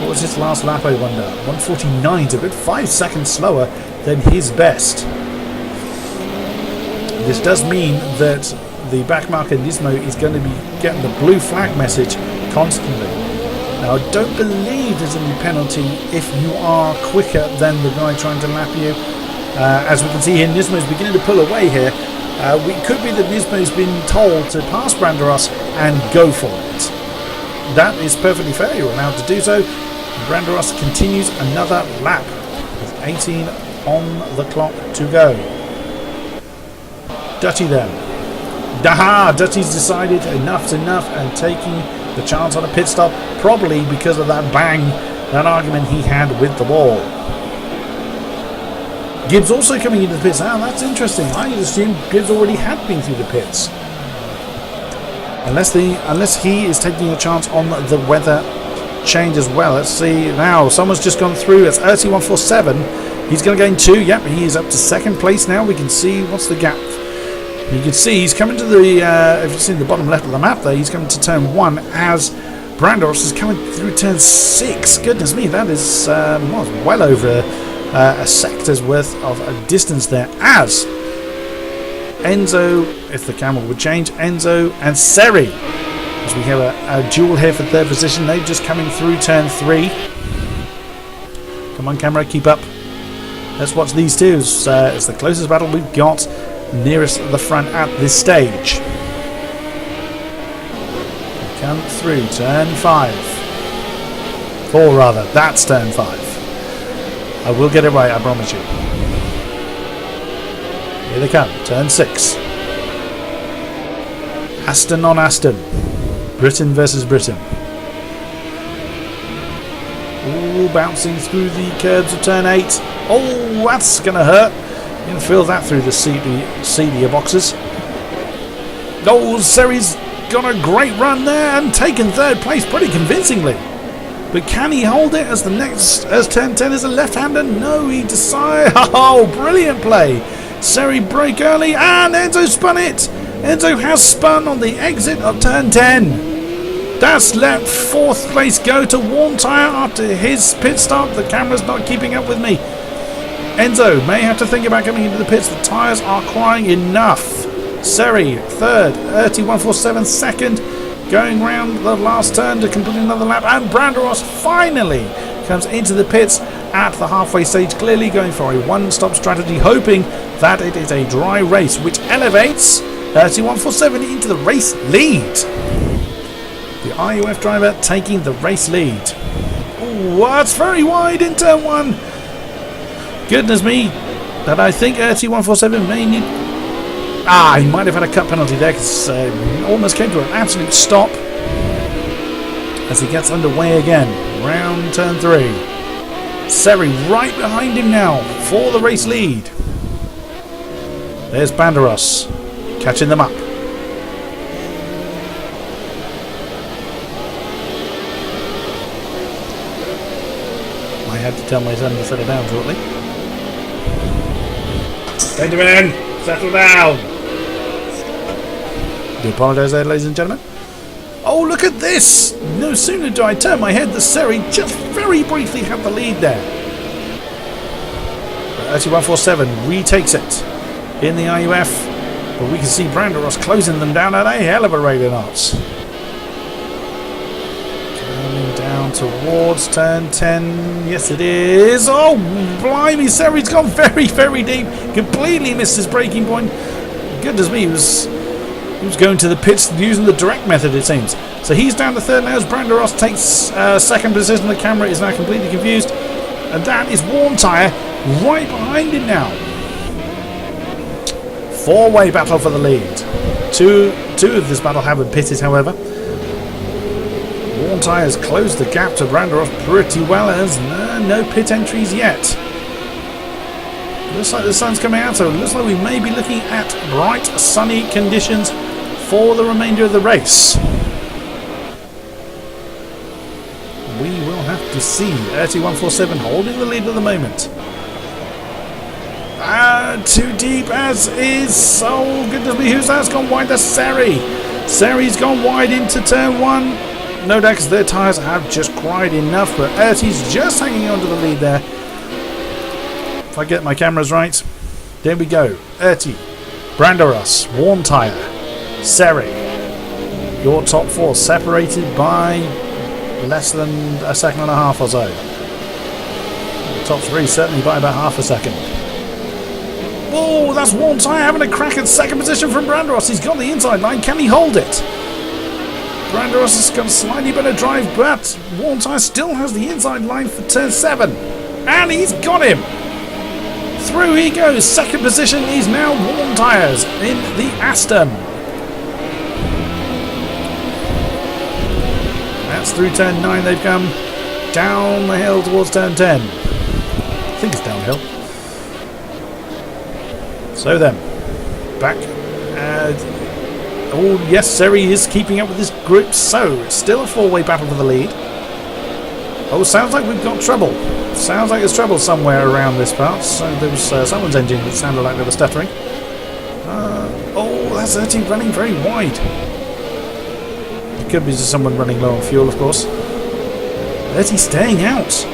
Speaker 1: What was his last lap, I wonder? 149, a good 5 seconds slower than his best. This does mean that the backmarker Nismo is going to be getting the blue flag message constantly. Now, I don't believe there's any penalty if you are quicker than the guy trying to lap you. As we can see here, Nismo is beginning to pull away here. It could be that Nismo's been told to pass Branderos and go for it. That is perfectly fair. You're allowed to do so. Branderos continues another lap with 18 on the clock to go. Dutchy then. Daha! Dutchy's decided enough's enough and taking the chance on a pit stop, probably because of that bang, that argument he had with the wall. Gibbs also coming into the pits. Ah, that's interesting. I assumed Gibbs already had been through the pits. Unless he is taking a chance on the weather change as well. Let's see now. Someone's just gone through. It's RT147. He's going to gain 2. Yep, he is up to second place now. We can see what's the gap. You can see he's coming to the, if you've seen the bottom left of the map there, he's coming to turn 1 as Branderos is coming through turn 6. Goodness me, that is well over a sector's worth of a distance there, as Enzo, if the camera would change, Enzo and Seri, as we have a duel here for third position. They're just coming through turn 3. Come on camera, keep up. Let's watch these two. It's the closest battle we've got nearest the front at this stage. Come through turn 5. 4 rather, that's turn 5. I will get it right, I promise you. Here they come, turn 6. Aston on Aston. Britain versus Britain. Ooh, bouncing through the curbs of turn 8. Oh, that's going to hurt. You can feel that through the seedier boxes. Oh, Seri's got a great run there and taken third place pretty convincingly. But can he hold it as turn 10 is a left-hander? No, he decides. Oh, brilliant play. Seri brake early and Enzo spun it. Enzo has spun on the exit of turn 10. That's let 4th place go to warm tyre after his pit stop. The camera's not keeping up with me. Enzo may have to think about coming into the pits. The tyres are crying enough. Seri, 3rd. RT147, 2nd. Going round the last turn to complete another lap. And Branderos finally comes into the pits at the halfway stage. Clearly going for a one-stop strategy, hoping that it is a dry race, which elevates RT147 into the race lead. The RUF driver taking the race lead. Oh, that's very wide in turn 1. Goodness me, but I think RT147 may need... He might have had a cut penalty there because almost came to an absolute stop as he gets underway again. Round turn 3. Seri right behind him now for the race lead. There's Banderas catching them up. I had to tell my son to settle down shortly. Benjamin, settle down. Do apologise there, ladies and gentlemen. Oh, look at this! No sooner do I turn my head, the Seri just very briefly had the lead there. 3147 retakes it in the IUF, but we can see Banderas closing them down at a hell of a rate of knots. Turning down towards turn 10. Yes, it is. Oh, blimey, Seri's gone very, very deep. Completely missed his braking point. Goodness me, he was going to the pits using the direct method, it seems. So he's down to third now as Banderas takes second position. The camera is now completely confused. And that is Warm Tyre right behind him now. 4-way battle for the lead. Two of this battle have been pitted, however. Warm Tyre has closed the gap to Banderas pretty well, as no pit entries yet. Looks like the sun's coming out, so it looks like we may be looking at bright, sunny conditions for the remainder of the race. We will have to see. 3147 holding the lead at the moment. Too deep as is. Oh, goodness me, who's that's gone wide? That's Seri. Seri's gone wide into turn 1. No doubt because their tyres have just cried enough, but Erti's just hanging on to the lead there. If I get my cameras right. There we go. Erti, Banderas, Warm Tyre, Seri. Your top 4 separated by less than a second and a half or so. The top 3 certainly by about half a second. Oh, that's Warm Tyre having a crack at second position from Banderas. He's got the inside line. Can he hold it? Banderas has got a slightly better drive, but Warm Tyre still has the inside line for turn 7. And he's got him. Through he goes. Second position is now Warm Tyres in the Aston. That's through turn 9. They've come down the hill towards turn 10. I think it's downhill. So then, back. Oh yes, Seri is keeping up with this group. So it's still a 4-way battle for the lead. Oh, sounds like we've got trouble. Sounds like there's trouble somewhere around this part. So there was someone's engine that sounded like they were stuttering. Oh, that's Erti running very wide. It could be just someone running low on fuel, of course. Erti's staying out.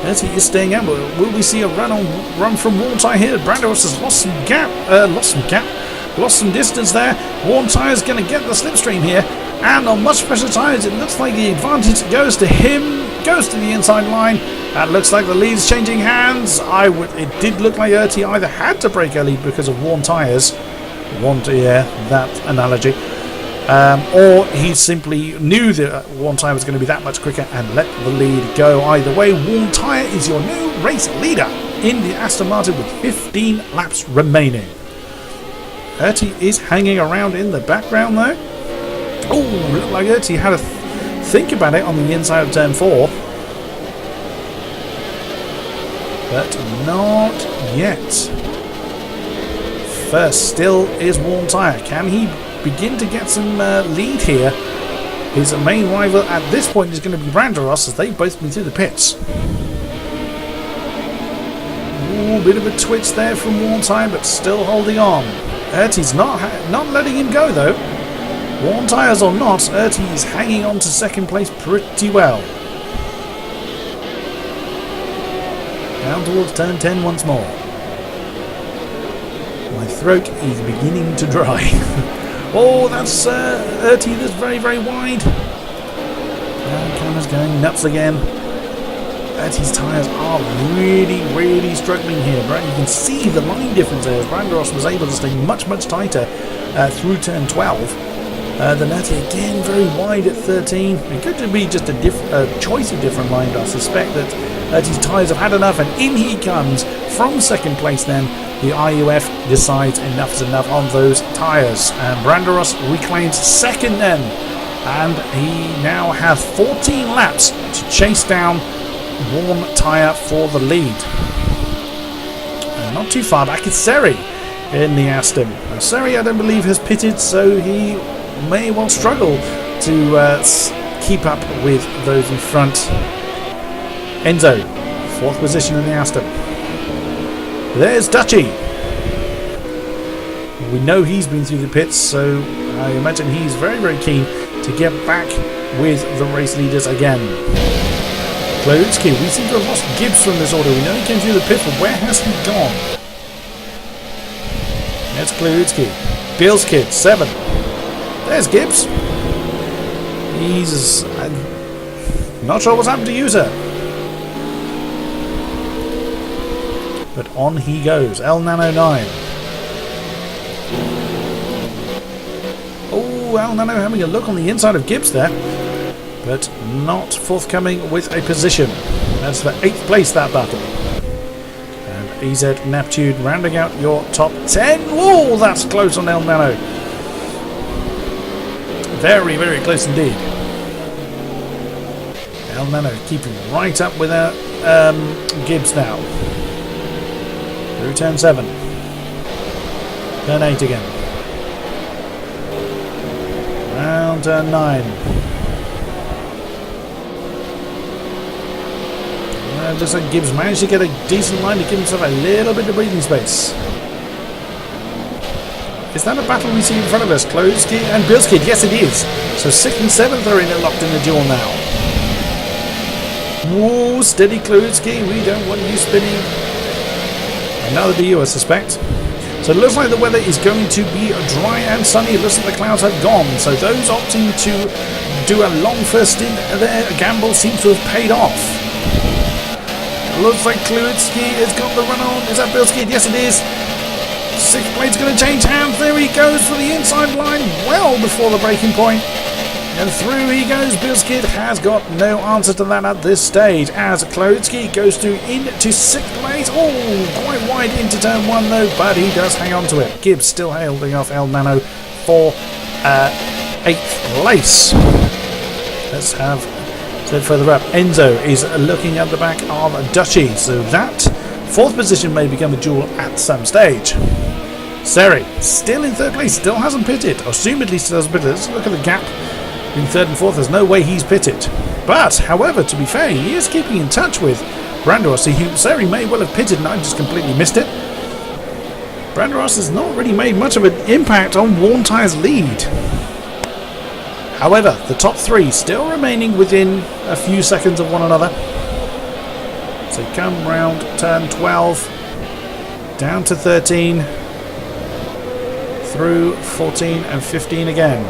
Speaker 1: Erti is staying out, but will we see a run from Warm Tyre here? Banderas has lost some distance there. Warm Tyre is going to get the slipstream here, and on much pressure tyres, it looks like the advantage goes to him. Goes to the inside line. That looks like the lead's changing hands. It did look like Erti either had to brake early because of warm tyres. That analogy. Or he simply knew that Warm Tyre was going to be that much quicker and let the lead go. Either way, Warm Tyre is your new race leader in the Aston Martin with 15 laps remaining. Erti is hanging around in the background though. Oh, looked like Erti had a think about it on the inside of turn 4. But not yet. First still is Warm Tyre. Can he begin to get some lead here? His main rival at this point is going to be Banderas, as they've both been through the pits. Ooh, bit of a twitch there from Warm Tyre, but still holding on. Erti's not letting him go though. Warm tyres or not, Erti is hanging on to second place pretty well. Down towards turn 10 once more. My throat is beginning to dry. Oh, that's Erti that's very, very wide. And camera's going nuts again. Erti's tyres are really, really struggling here. You can see the line difference there. Banderas was able to stay much, much tighter through turn 12. The Natty again very wide at 13. It could be just a choice of different lines. I suspect that his tyres have had enough, and in he comes from second place then. The IUF decides enough is enough on those tyres, and Branderos reclaims second then, and he now has 14 laps to chase down one tyre for the lead. And not too far back, it's Seri in the Aston. And Seri, I don't believe, has pitted, so he may well struggle to keep up with those in front. Enzo, 4th position in the Aston. There's Dutchy. We know he's been through the pits, so I imagine he's very, very keen to get back with the race leaders again. Klodsky, we seem to have lost Gibbs from this order. We know he came through the pits, but where has he gone? There's Klodsky. Bilskid, 7. There's Gibbs. He's not sure what's happened to User. But on he goes. El Nano 9. Oh, El Nano having a look on the inside of Gibbs there, but not forthcoming with a position. That's for 8th place, that battle. And EZ Neptune rounding out your top 10. Oh, that's close on El Nano. Very, very close indeed. El Nano keeping right up with Gibbs now. Through turn 7. Turn 8 again. Round turn 9. Looks like Gibbs managed to get a decent line to give himself a little bit of breathing space. Is that a battle we see in front of us? Klodsky and Bilskid? Yes, it is. So 6th and 7th are in it, locked in the duel now. Whoa, steady Klodsky. We don't want you spinning. Another DU, I suspect. So it looks like the weather is going to be dry and sunny. It looks like the clouds have gone. So those opting to do a long first stint there, a gamble seems to have paid off. It looks like Klodsky has got the run on. Is that Bilskid? Yes, it is. 6th place going to change hands. There he goes for the inside line well before the breaking point. And through he goes. Bilskid has got no answer to that at this stage, as Klodsky goes into 6th place. Oh, quite wide into turn 1 though, but he does hang on to it. Gibbs still holding off El Nano for 8th place. Let's have a bit further up. Enzo is looking at the back of Dutchy, so that 4th position may become a duel at some stage. Seri still in 3rd place, still hasn't pitted, or assumedly still hasn't pitted. Let's look at the gap in 3rd and 4th. There's no way he's pitted. But, however, to be fair, he is keeping in touch with Branderos. Seri may well have pitted and I just completely missed it. Branderos has not really made much of an impact on Worn Tyre's lead. However, the top 3 still remaining within a few seconds of one another. So come round turn 12, down to 13, through 14 and 15 again.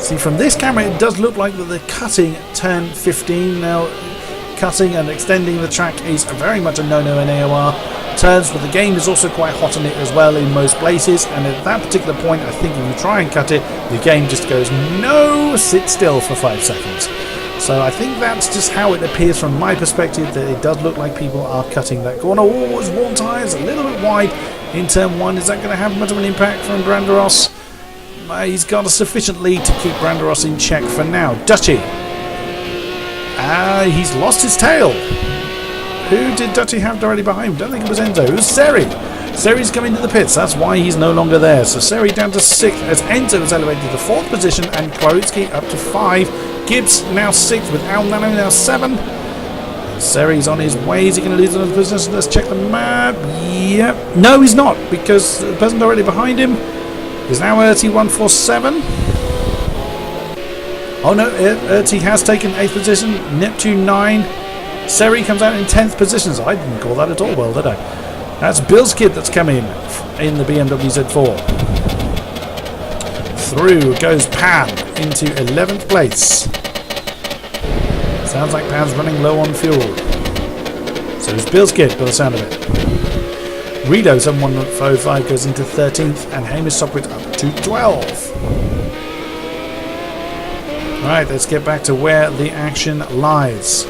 Speaker 1: See, from this camera it does look like that they're cutting turn 15. Now, cutting and extending the track is very much a no-no in AOR turns, but the game is also quite hot on it as well in most places, and at that particular point I think if you try and cut it, the game just goes, no, sit still for 5 seconds. So I think that's just how it appears from my perspective, that it does look like people are cutting that corner. Oh, it's Worn Tyres a little bit wide in turn 1. Is that going to have much of an impact from Branderos? He's got a sufficient lead to keep Branderos in check for now. Dutchy. He's lost his tail. Who did Dutchy have directly behind him? Don't think it was Enzo. It was Seri. Seri's coming to the pits. That's why he's no longer there. So Seri down to 6th as Enzo is elevated to the 4th position, and Klodsky up to 5. Gibbs now 6th with El Nano now 7. Seri's on his way. Is he going to lose another position? Let's check the map. Yep. No, he's not, because the person directly behind him is now Erty147. Oh no, Erty has taken 8th position. Neptune 9. Seri comes out in 10th position. So I didn't call that at all well, did I? That's Bilskid that's come in the BMW Z4. Through goes Pan into 11th place. Sounds like Pan's running low on fuel. So it's Bilskid by the sound of it. Rido 7105 goes into 13th, and Hamish Sopwith up to 12th. Right, let's get back to where the action lies.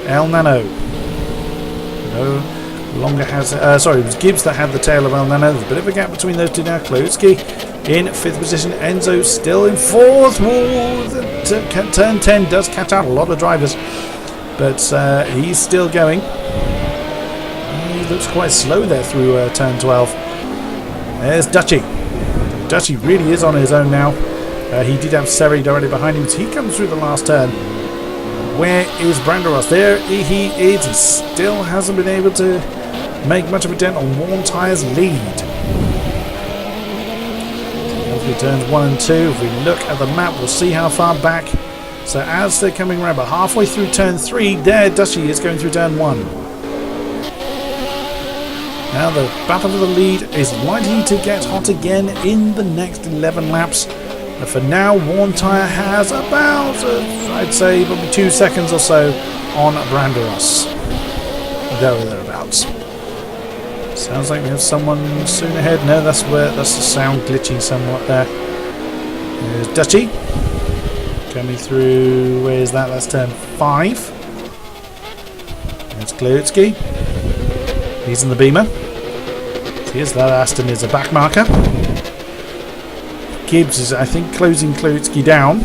Speaker 1: El Nano no longer has... sorry, it was Gibbs that had the tail of El Nano. There's a bit of a gap between those two now. Klutsky in 5th position. Enzo still in 4th. Turn 10 does catch out a lot of drivers, but he's still going. He looks quite slow there through turn 12. There's Dutchy. Dutchy really is on his own now. He did have Seri directly behind him, so he comes through the last turn. Where is Branderos? There he is. He still hasn't been able to make much of a dent on Warm Tyre's lead. Hopefully turns 1 and 2. If we look at the map, we'll see how far back. So as they're coming around, but halfway through turn 3, there Dutchy is going through turn 1. Now the battle for the lead is likely to get hot again in the next 11 laps. But for now, Warm Tyre has about, I'd say, probably 2 seconds or so on Branderos. Thereabouts. Sounds like we have someone soon ahead. No, that's the sound glitching somewhat there. There's Dutchy. Coming through, where is that? That's turn 5. There's Klutsky. He's in the Beamer. Here's that Aston is a back marker. Gibbs is, I think, closing Klutsky down.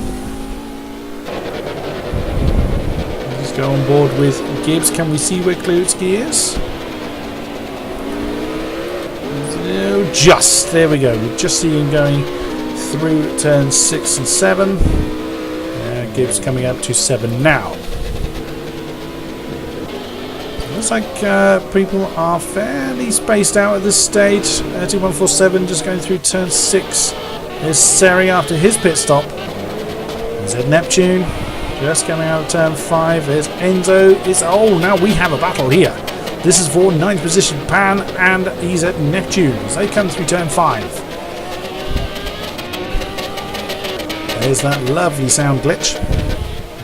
Speaker 1: Let's go on board with Gibbs. Can we see where Klutsky is? No, just. There we go. We just see him going through turns 6 and 7. Gibbs coming up to 7 now. Looks like people are fairly spaced out at this stage. 2147 just going through turn 6. There's Seri after his pit stop. There's Ed Neptune just coming out of turn 5. There's Enzo. Now we have a battle here. This is for 9th position Pan, and he's at Neptune as they come through turn 5. There's that lovely sound glitch,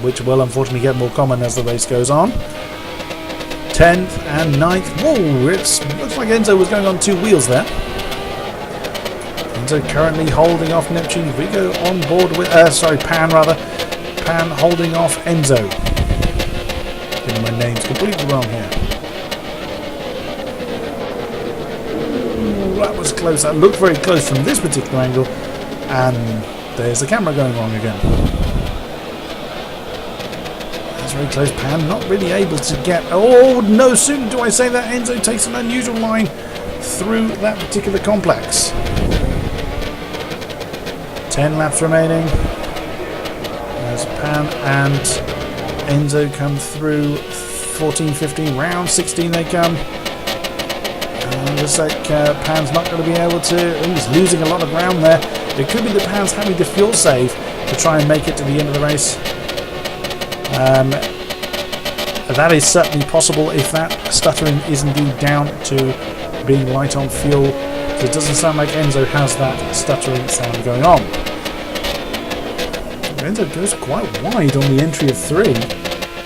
Speaker 1: which will unfortunately get more common as the race goes on. 10th and 9th. Whoa, it looks like Enzo was going on 2 wheels there. Enzo currently holding off Neptune. We go on board with, Pan rather. Pan holding off Enzo. Getting my names completely wrong here. Ooh, that was close. That looked very close from this particular angle. And there's the camera going wrong again. That's very close. Pan not really able to get... Oh, no sooner do I say that, Enzo takes an unusual line through that particular complex. 10 laps remaining. There's Pan and Enzo come through 14, 15, round 16 they come. Looks like Pan's not going to be able to... he's losing a lot of ground there. It could be that Pan's having to fuel save to try and make it to the end of the race. That is certainly possible if that stuttering is indeed down to being light on fuel. So it doesn't sound like Enzo has that stuttering sound going on. Enzo goes quite wide on the entry of 3.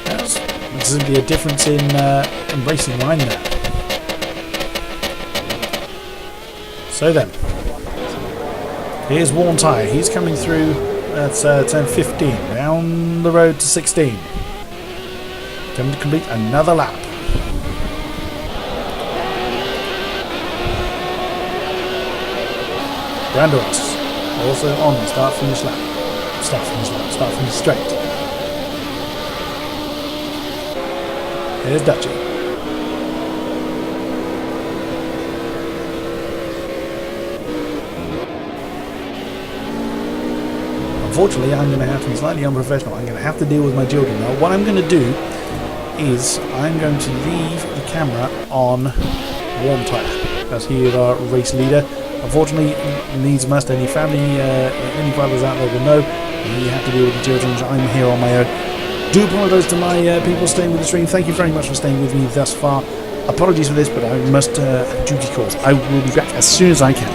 Speaker 1: That's simply a difference in racing line there. So then, here's Warm Tyre. He's coming through at turn 15, down the road to 16. Coming to complete another lap. Branderos also on the start-finish lap. Start-finish straight. Here's Dutchy. Unfortunately, I'm going to have to be slightly unprofessional. I'm going to have to deal with my children. Now, what I'm going to do is I'm going to leave the camera on Warm Tyre, as he is our race leader. Unfortunately, needs must. Any family, any fathers out there will know you have to deal with the children. I'm here on my own. Do apologise to my people staying with the stream. Thank you very much for staying with me thus far. Apologies for this, but I must duty calls. I will be back as soon as I can.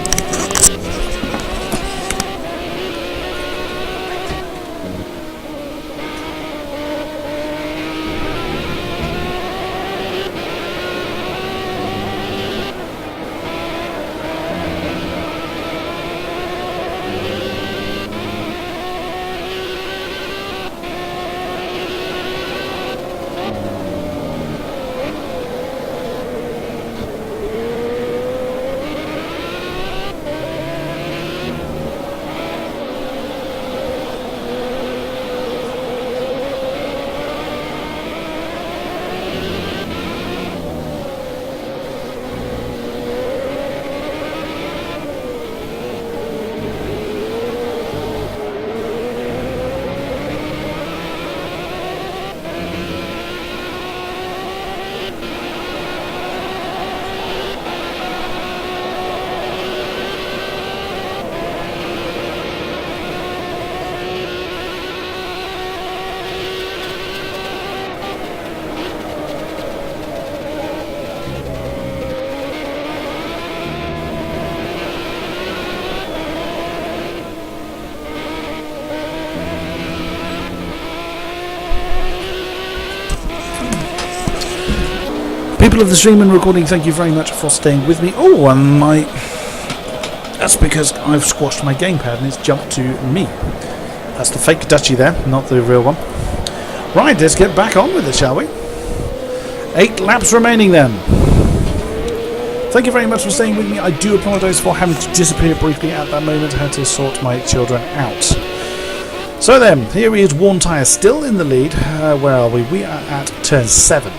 Speaker 1: people of the stream and recording, thank you very much for staying with me. Oh, and that's because I've squashed my gamepad and it's jumped to me. That's the fake Dutchie there, not the real one. Right, let's get back on with it, shall we? 8 laps remaining then. Thank you very much for staying with me. I do apologise for having to disappear briefly at that moment. I had to sort my children out. So then, here is Worn Tyre still in the lead. Where are we? We are at turn 7.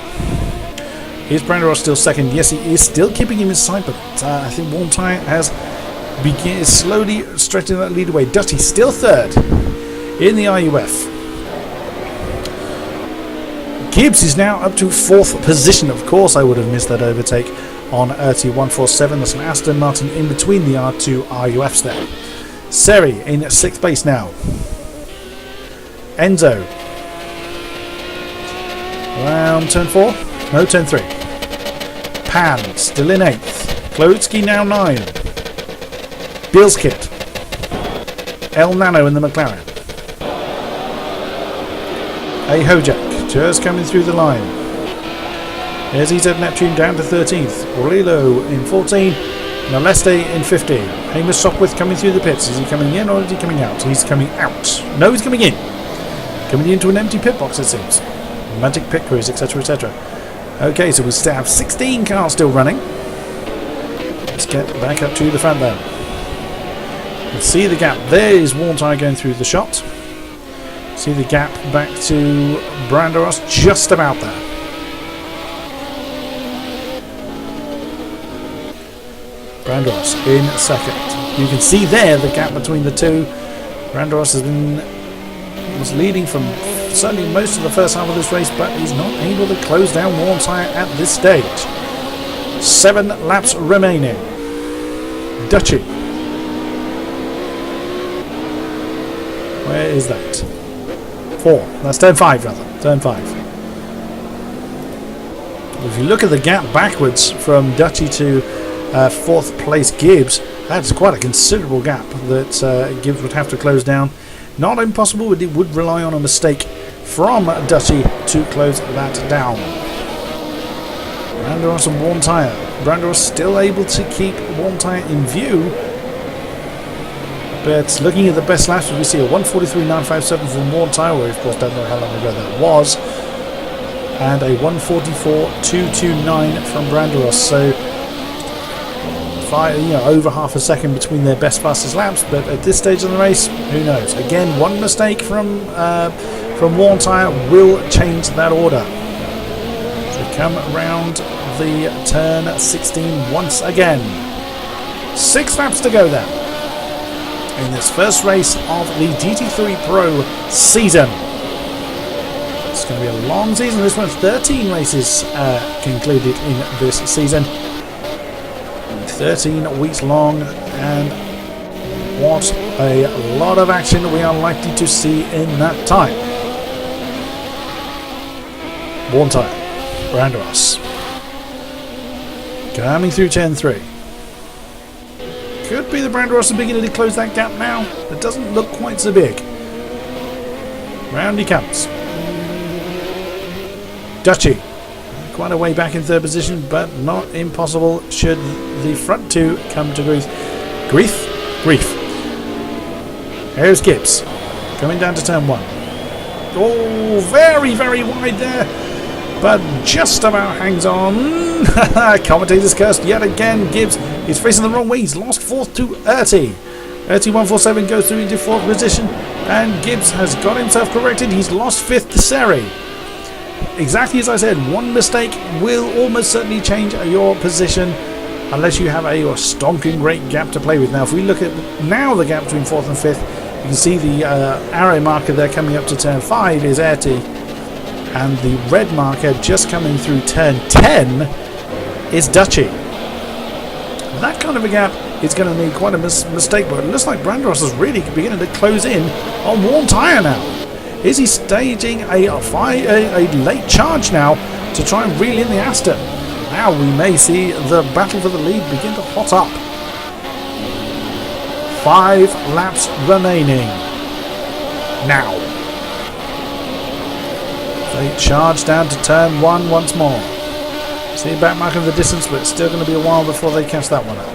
Speaker 1: Is Brandon Ross still second? Yes, he is still keeping him in sight, but I think Worn Tyre has slowly stretching that lead away. Dutty still third in the RUF. Gibbs is now up to 4th position. Of course, I would have missed that overtake on RT147. That's an Aston Martin in between the R2 RUFs there. Seri in 6th place now. Enzo. Around turn 4? No, turn 3. Pan still in 8th. Klodsky now 9. Bilskit. El Nano in the McLaren. A Hojak just coming through the line. There's EZ Neptune down to 13th. Aurelio in 14. Naleste in 15. Hamish Sopwith coming through the pits. Is he coming in or is he coming out? He's coming out. No, he's coming in. Coming into an empty pit box, it seems. Magic pit crews, etc, etc. Okay, so we still have 16 cars still running. Let's get back up to the front then. Let's see the gap. There is Worn Tyre going through the shot. See the gap back to Branderos, just about there. Branderos in second. You can see there the gap between the two. Branderos was leading from certainly most of the first half of this race, but he's not able to close down Worn Tyre at this stage. 7 laps remaining. Dutchy. Where is that? 4. That's turn 5 rather. Turn 5. If you look at the gap backwards from Dutchy to 4th place Gibbs, that's quite a considerable gap that Gibbs would have to close down. Not impossible, but it would rely on a mistake from Dutchy to close that down. Branderos and Worn Tyre. Branderos still able to keep Worn Tyre in view. But looking at the best laps, we see a 1:43.957 from Worn Tyre, where of course don't know how long ago that was. And a 1:44.229 from Branderos. So over half a second between their best fastest laps, but at this stage of the race, who knows? Again, one mistake from Worn Tyre will change that order. So come around the turn 16 once again. 6 laps to go then in this first race of the GT3 Pro season. It's going to be a long season. This one's 13 races concluded in this season. 13 weeks long, and what a lot of action we are likely to see in that time. Worn Tyre, Branderos coming through turn 3. Could be the Branderos are beginning to close that gap now. It doesn't look quite so big. Round he comes. Dutchy. Quite a way back in 3rd position, but not impossible should the front 2 come to grief. Grief. Here's Gibbs coming down to turn 1. Oh, very, very wide there, but just about hangs on. Commentator's cursed yet again. Gibbs is facing the wrong way. He's lost 4th to Erty. Erty147 goes through into 4th position, and Gibbs has got himself corrected. He's lost 5th to Seri. Exactly as I said, one mistake will almost certainly change your position unless you have a stonking great gap to play with. Now, if we look at now the gap between 4th and 5th, you can see the arrow marker there coming up to turn 5 is Erty, and the red marker just coming through turn 10 is Dutchy. That kind of a gap is going to need quite a mistake, but it looks like Branderos is really beginning to close in on Worn Tyre now. Is he staging a late charge now to try and reel in the Aston? Now we may see the battle for the lead begin to hot up. 5 laps remaining. Now. They charge down to turn 1 once more. See a back mark in the distance, but it's still going to be a while before they catch that one up.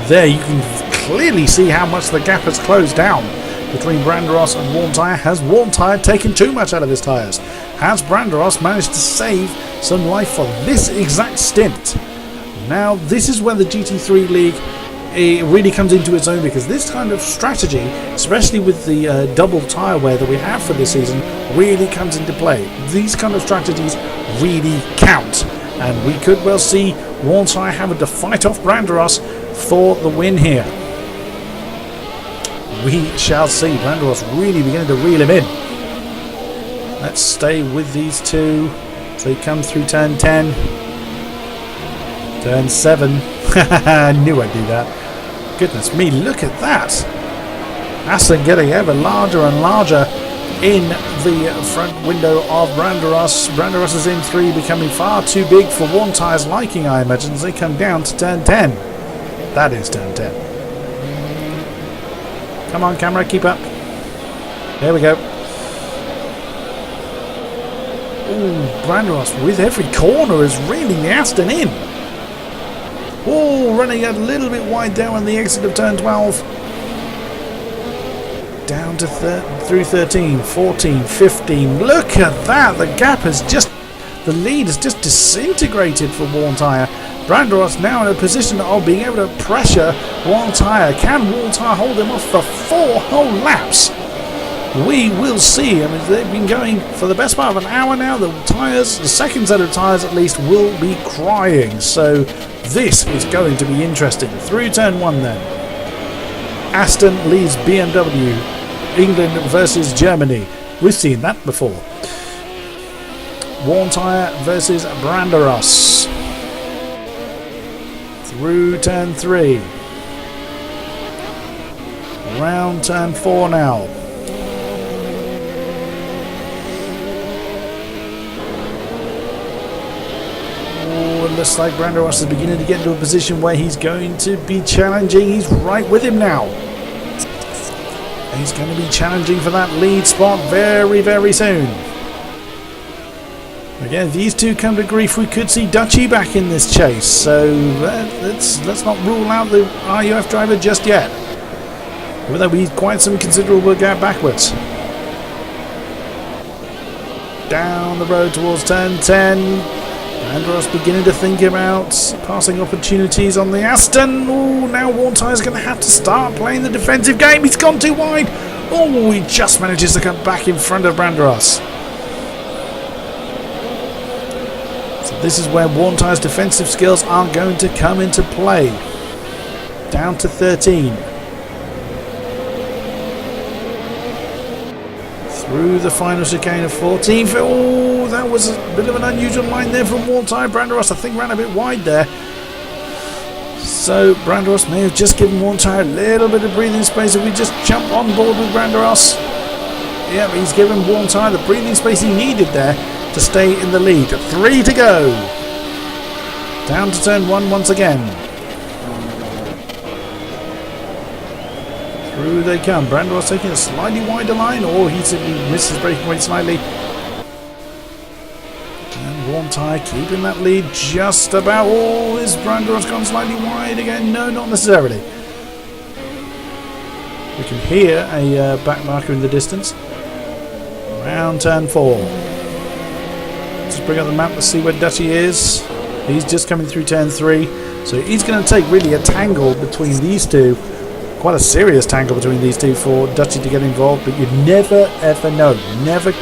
Speaker 1: There you can clearly see how much the gap has closed down between Branderos and Warm Tyre. Has Warm Tyre taken too much out of his tyres? Has Branderos managed to save some life for this exact stint? Now this is where the GT3 League really comes into its own, because this kind of strategy, especially with the double tyre wear that we have for this season, really comes into play. These kind of strategies really count, and we could well see Warm Tyre having to fight off Branderos for the win here. We shall see. Branderos really beginning to reel him in. Let's stay with these two. So they come through turn 10. Turn 7. I knew I'd do that. Goodness me, look at that. Aston getting ever larger and larger in the front window of Branderos. Branderos is in 3, becoming far too big for Warm Tyre's liking, I imagine, as they come down to turn 10. That is turn 10. Come on, camera, keep up. There we go. Ooh, Branderos with every corner is reeling the Aston in. Oh, running a little bit wide down on the exit of turn 12. Down to through 13, 14, 15. Look at that. The gap has just... The lead has just disintegrated for Warm Tyre. Branderos now in a position of being able to pressure Warm Tyre. Can Warm Tyre hold him off for 4 whole laps? We will see. I mean, they've been going for the best part of an hour now. The tyres, the second set of tyres at least, will be crying. So this is going to be interesting. Through turn 1 then. Aston leads BMW. England versus Germany. We've seen that before. Warm Tyre versus Branderos. Through turn 3. Round turn 4 now. Oh, it looks like Branderos is beginning to get into a position where he's going to be challenging. He's right with him now. He's going to be challenging for that lead spot very, very soon. Again, if these two come to grief, we could see Dutchy back in this chase. So let's not rule out the RUF driver just yet. Even though he's quite some considerable gap backwards. Down the road towards turn 10. Branderos beginning to think about passing opportunities on the Aston. Oh, now Warm Tyre's going to have to start playing the defensive game. He's gone too wide. Oh, he just manages to come back in front of Branderos. So this is where Warm Tyre's defensive skills are going to come into play. Down to 13. Through the final chicane of 14. Oh, that was a bit of an unusual line there from Warm Tyre. Branderos, I think, ran a bit wide there. So Branderos may have just given Warm Tyre a little bit of breathing space. If we just jump on board with Branderos. Yeah, he's given Warm Tyre the breathing space he needed there to stay in the lead. 3 to go. Down to turn 1 once again. Through they come. Branderos taking a slightly wider line, or he simply misses breaking weight slightly. And Warm Tyre keeping that lead just about. Oh, is Branderos gone slightly wide again? No, not necessarily. We can hear a back marker in the distance. Round turn 4. Just bring up the map to see where Dutchy is. He's just coming through turn 3. So he's going to take really a tangle between these two. Quite a serious tangle between these two for Dutchy to get involved, but you never ever know. Never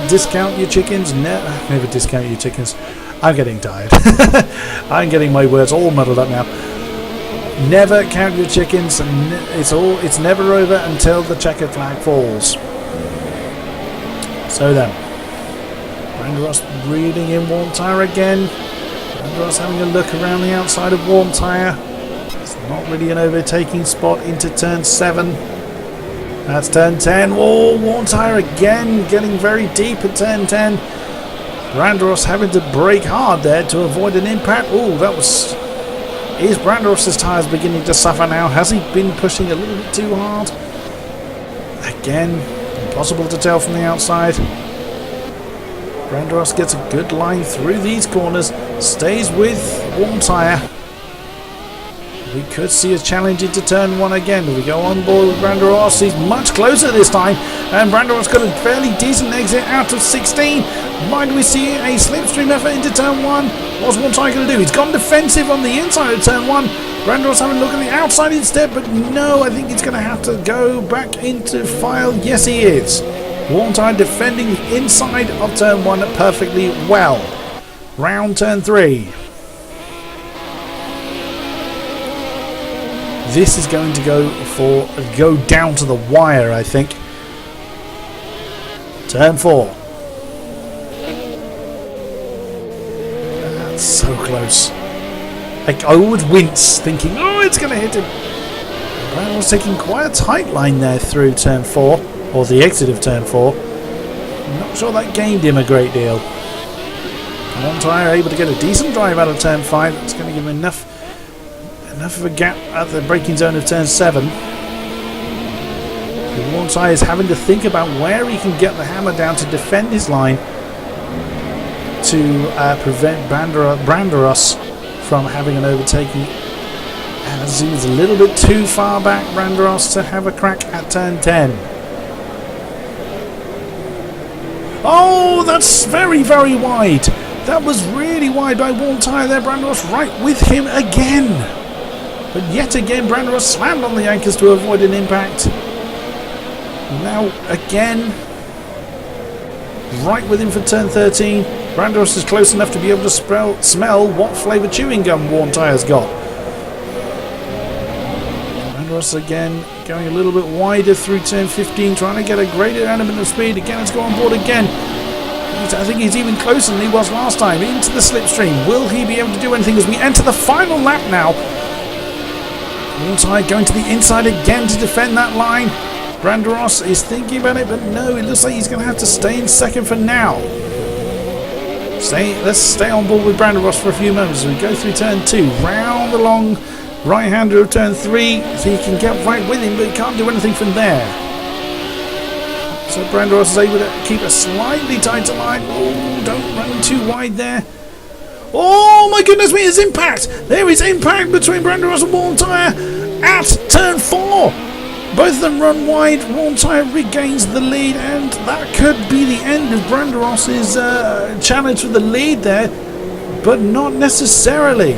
Speaker 1: discount your chickens. Never discount your chickens. I'm getting tired. I'm getting my words all muddled up now. Never count your chickens. It's never over until the checkered flag falls. So then, Branderos breathing in Warm Tyre again. Branderos having a look around the outside of Warm Tyre. Not really an overtaking spot into turn 7. That's turn 10. Oh, Warm Tyre again getting very deep at turn 10. Branderos having to brake hard there to avoid an impact. Oh, that was... Is Branderos' tyres beginning to suffer now? Has he been pushing a little bit too hard? Again, impossible to tell from the outside. Branderos gets a good line through these corners, stays with warm tyre. We could see a challenge into turn 1 again. If we go on board with Branderos, he's much closer this time, and Branderos got a fairly decent exit out of 16. Why do we see a slipstream effort into turn 1? What's Warm Tyre going to do? He's gone defensive on the inside of turn 1. Branderos having a look at the outside instead, but no, I think he's going to have to go back into file. Yes, he is. Warm Tyre defending the inside of turn 1 perfectly well. Round turn 3. This is going to go down to the wire, I think. Turn 4. That's so close. I would wince thinking, oh, it's going to hit him. Brown was taking quite a tight line there through turn 4, or the exit of turn 4. I'm not sure that gained him a great deal. Warm Tyre able to get a decent drive out of turn 5. That's going to give him enough of a gap at the braking zone of turn 7. Warm Tyre is having to think about where he can get the hammer down to defend his line to prevent Branderos from having an overtaking. And it seems a little bit too far back, Branderos, to have a crack at turn 10. Oh, that's very, very wide. That was really wide by Warm Tyre there. Branderos right with him again. But yet again, Branderos slammed on the anchors to avoid an impact. Now again, right with him for turn 13. Branderos is close enough to be able to smell what flavour chewing gum Warm Tyre's got. Branderos again going a little bit wider through turn 15, trying to get a greater element of speed. Again, let's go on board again. I think he's even closer than he was last time. Into the slipstream. Will he be able to do anything as we enter the final lap now? Warm Tyre going to the inside again to defend that line. Branderos is thinking about it, but no, it looks like he's going to have to stay in second for now. Let's stay on board with Branderos for a few moments as we go through turn 2. Round along right-hander of turn 3, so he can get right with him, but he can't do anything from there. So Branderos is able to keep a slightly tighter line. Oh, don't run too wide there. Oh my goodness me, his impact! There is impact between Branderos and Warm Tyre at turn 4. Both of them run wide. Warm Tyre regains the lead, and that could be the end of Branderos' challenge for the lead there, but not necessarily.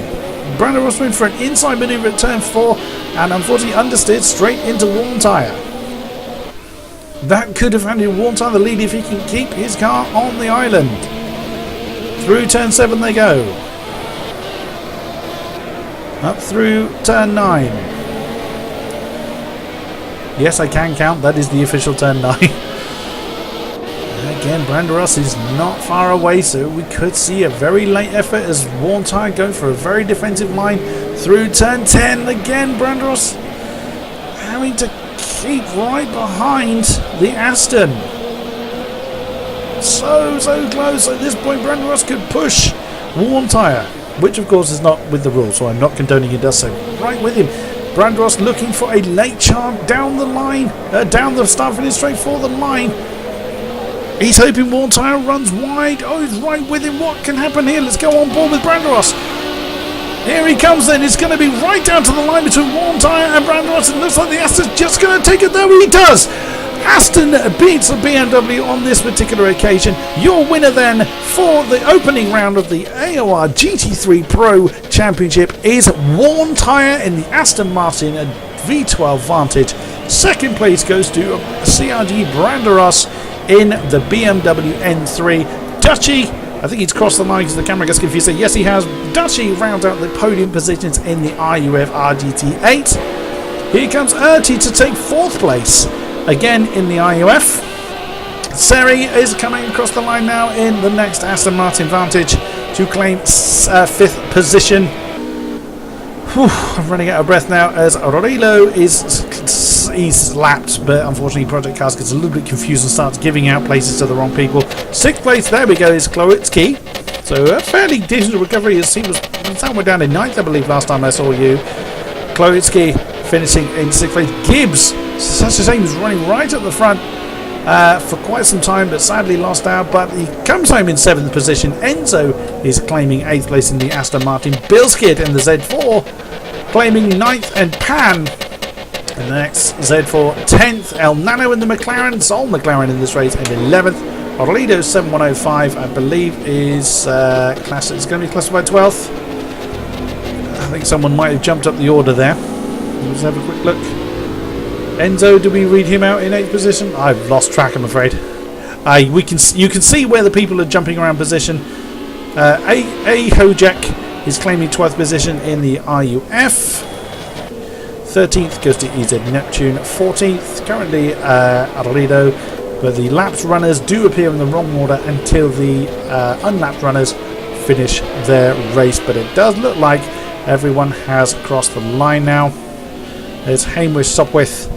Speaker 1: Branderos went for an inside manoeuvre at turn 4 and unfortunately understeered straight into Warm Tyre. That could have handed Warm Tyre the lead if he can keep his car on the island. Through turn 7 they go. Up through turn 9. Yes, I can count. That is the official turn 9. Again, Branderos is not far away, so we could see a very late effort as Warm Tyre go for a very defensive line through turn 10. Again, Branderos having to keep right behind the Aston. So close. At this point, Branderos could push Warm Tyre, which of course is not with the rules, so I'm not condoning he does so. Right with him. Branderos looking for a late charge down the line, down the start finish straight for the line. He's hoping Warm Tyre runs wide. Oh, he's right with him. What can happen here? Let's go on board with Branderos. Here he comes then. It's going to be right down to the line between Warm Tyre and Branderos. It looks like the Aston's just going to take it there. He does. Aston beats the BMW on this particular occasion. Your winner then for the opening round of the AOR GT3 Pro Championship is Warm Tyre in the Aston Martin V12 Vantage. Second place goes to CRG Branderos in the BMW N3. Dutchy, I think he's crossed the line because the camera gets confused. Yes, he has. Dutchy rounds out the podium positions in the RUF RGT8. Here comes Erti to take fourth place. Again in the IUF. Seri is coming across the line now in the next Aston Martin Vantage to claim fifth position. Whew, I'm running out of breath now as Aurelio he's lapped, but unfortunately Project Cars gets a little bit confused and starts giving out places to the wrong people. Sixth place, there we go, is Kloitsky. So a fairly decent recovery as he was somewhere down in ninth, I believe, last time I saw you. Kloitsky finishing in sixth place. Gibbs, such a shame, he's running right at the front. for quite some time, but sadly lost out. But he comes home in 7th position. Enzo is claiming 8th place in the Aston Martin. Bilskid in the Z4 claiming 9th, and Pan in the next Z4 10th. El Nano in the McLaren, Sol McLaren in this race in 11th. Orlido 7105 I believe is it's going to be classified 12th. I think someone might have jumped up the order there. Let's have a quick look. Enzo, do we read him out in 8th position? I've lost track, I'm afraid. You can see where the people are jumping around position. Hojak is claiming 12th position in the RUF. 13th goes to EZ Neptune. 14th currently Arlido, but the lapped runners do appear in the wrong order until the unlapped runners finish their race. But it does look like everyone has crossed the line now. There's Hamish Sopwith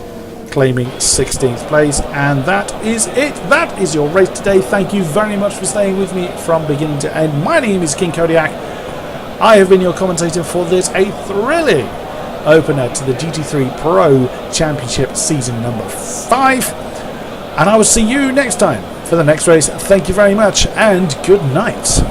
Speaker 1: claiming 16th place, and that is it. That is your race today. Thank you very much for staying with me from beginning to end. My name is King-Kodiak. I have been your commentator for this, a thrilling opener to the GT3 Pro Championship season number 5, and I will see you next time for the next race. Thank you very much and good night.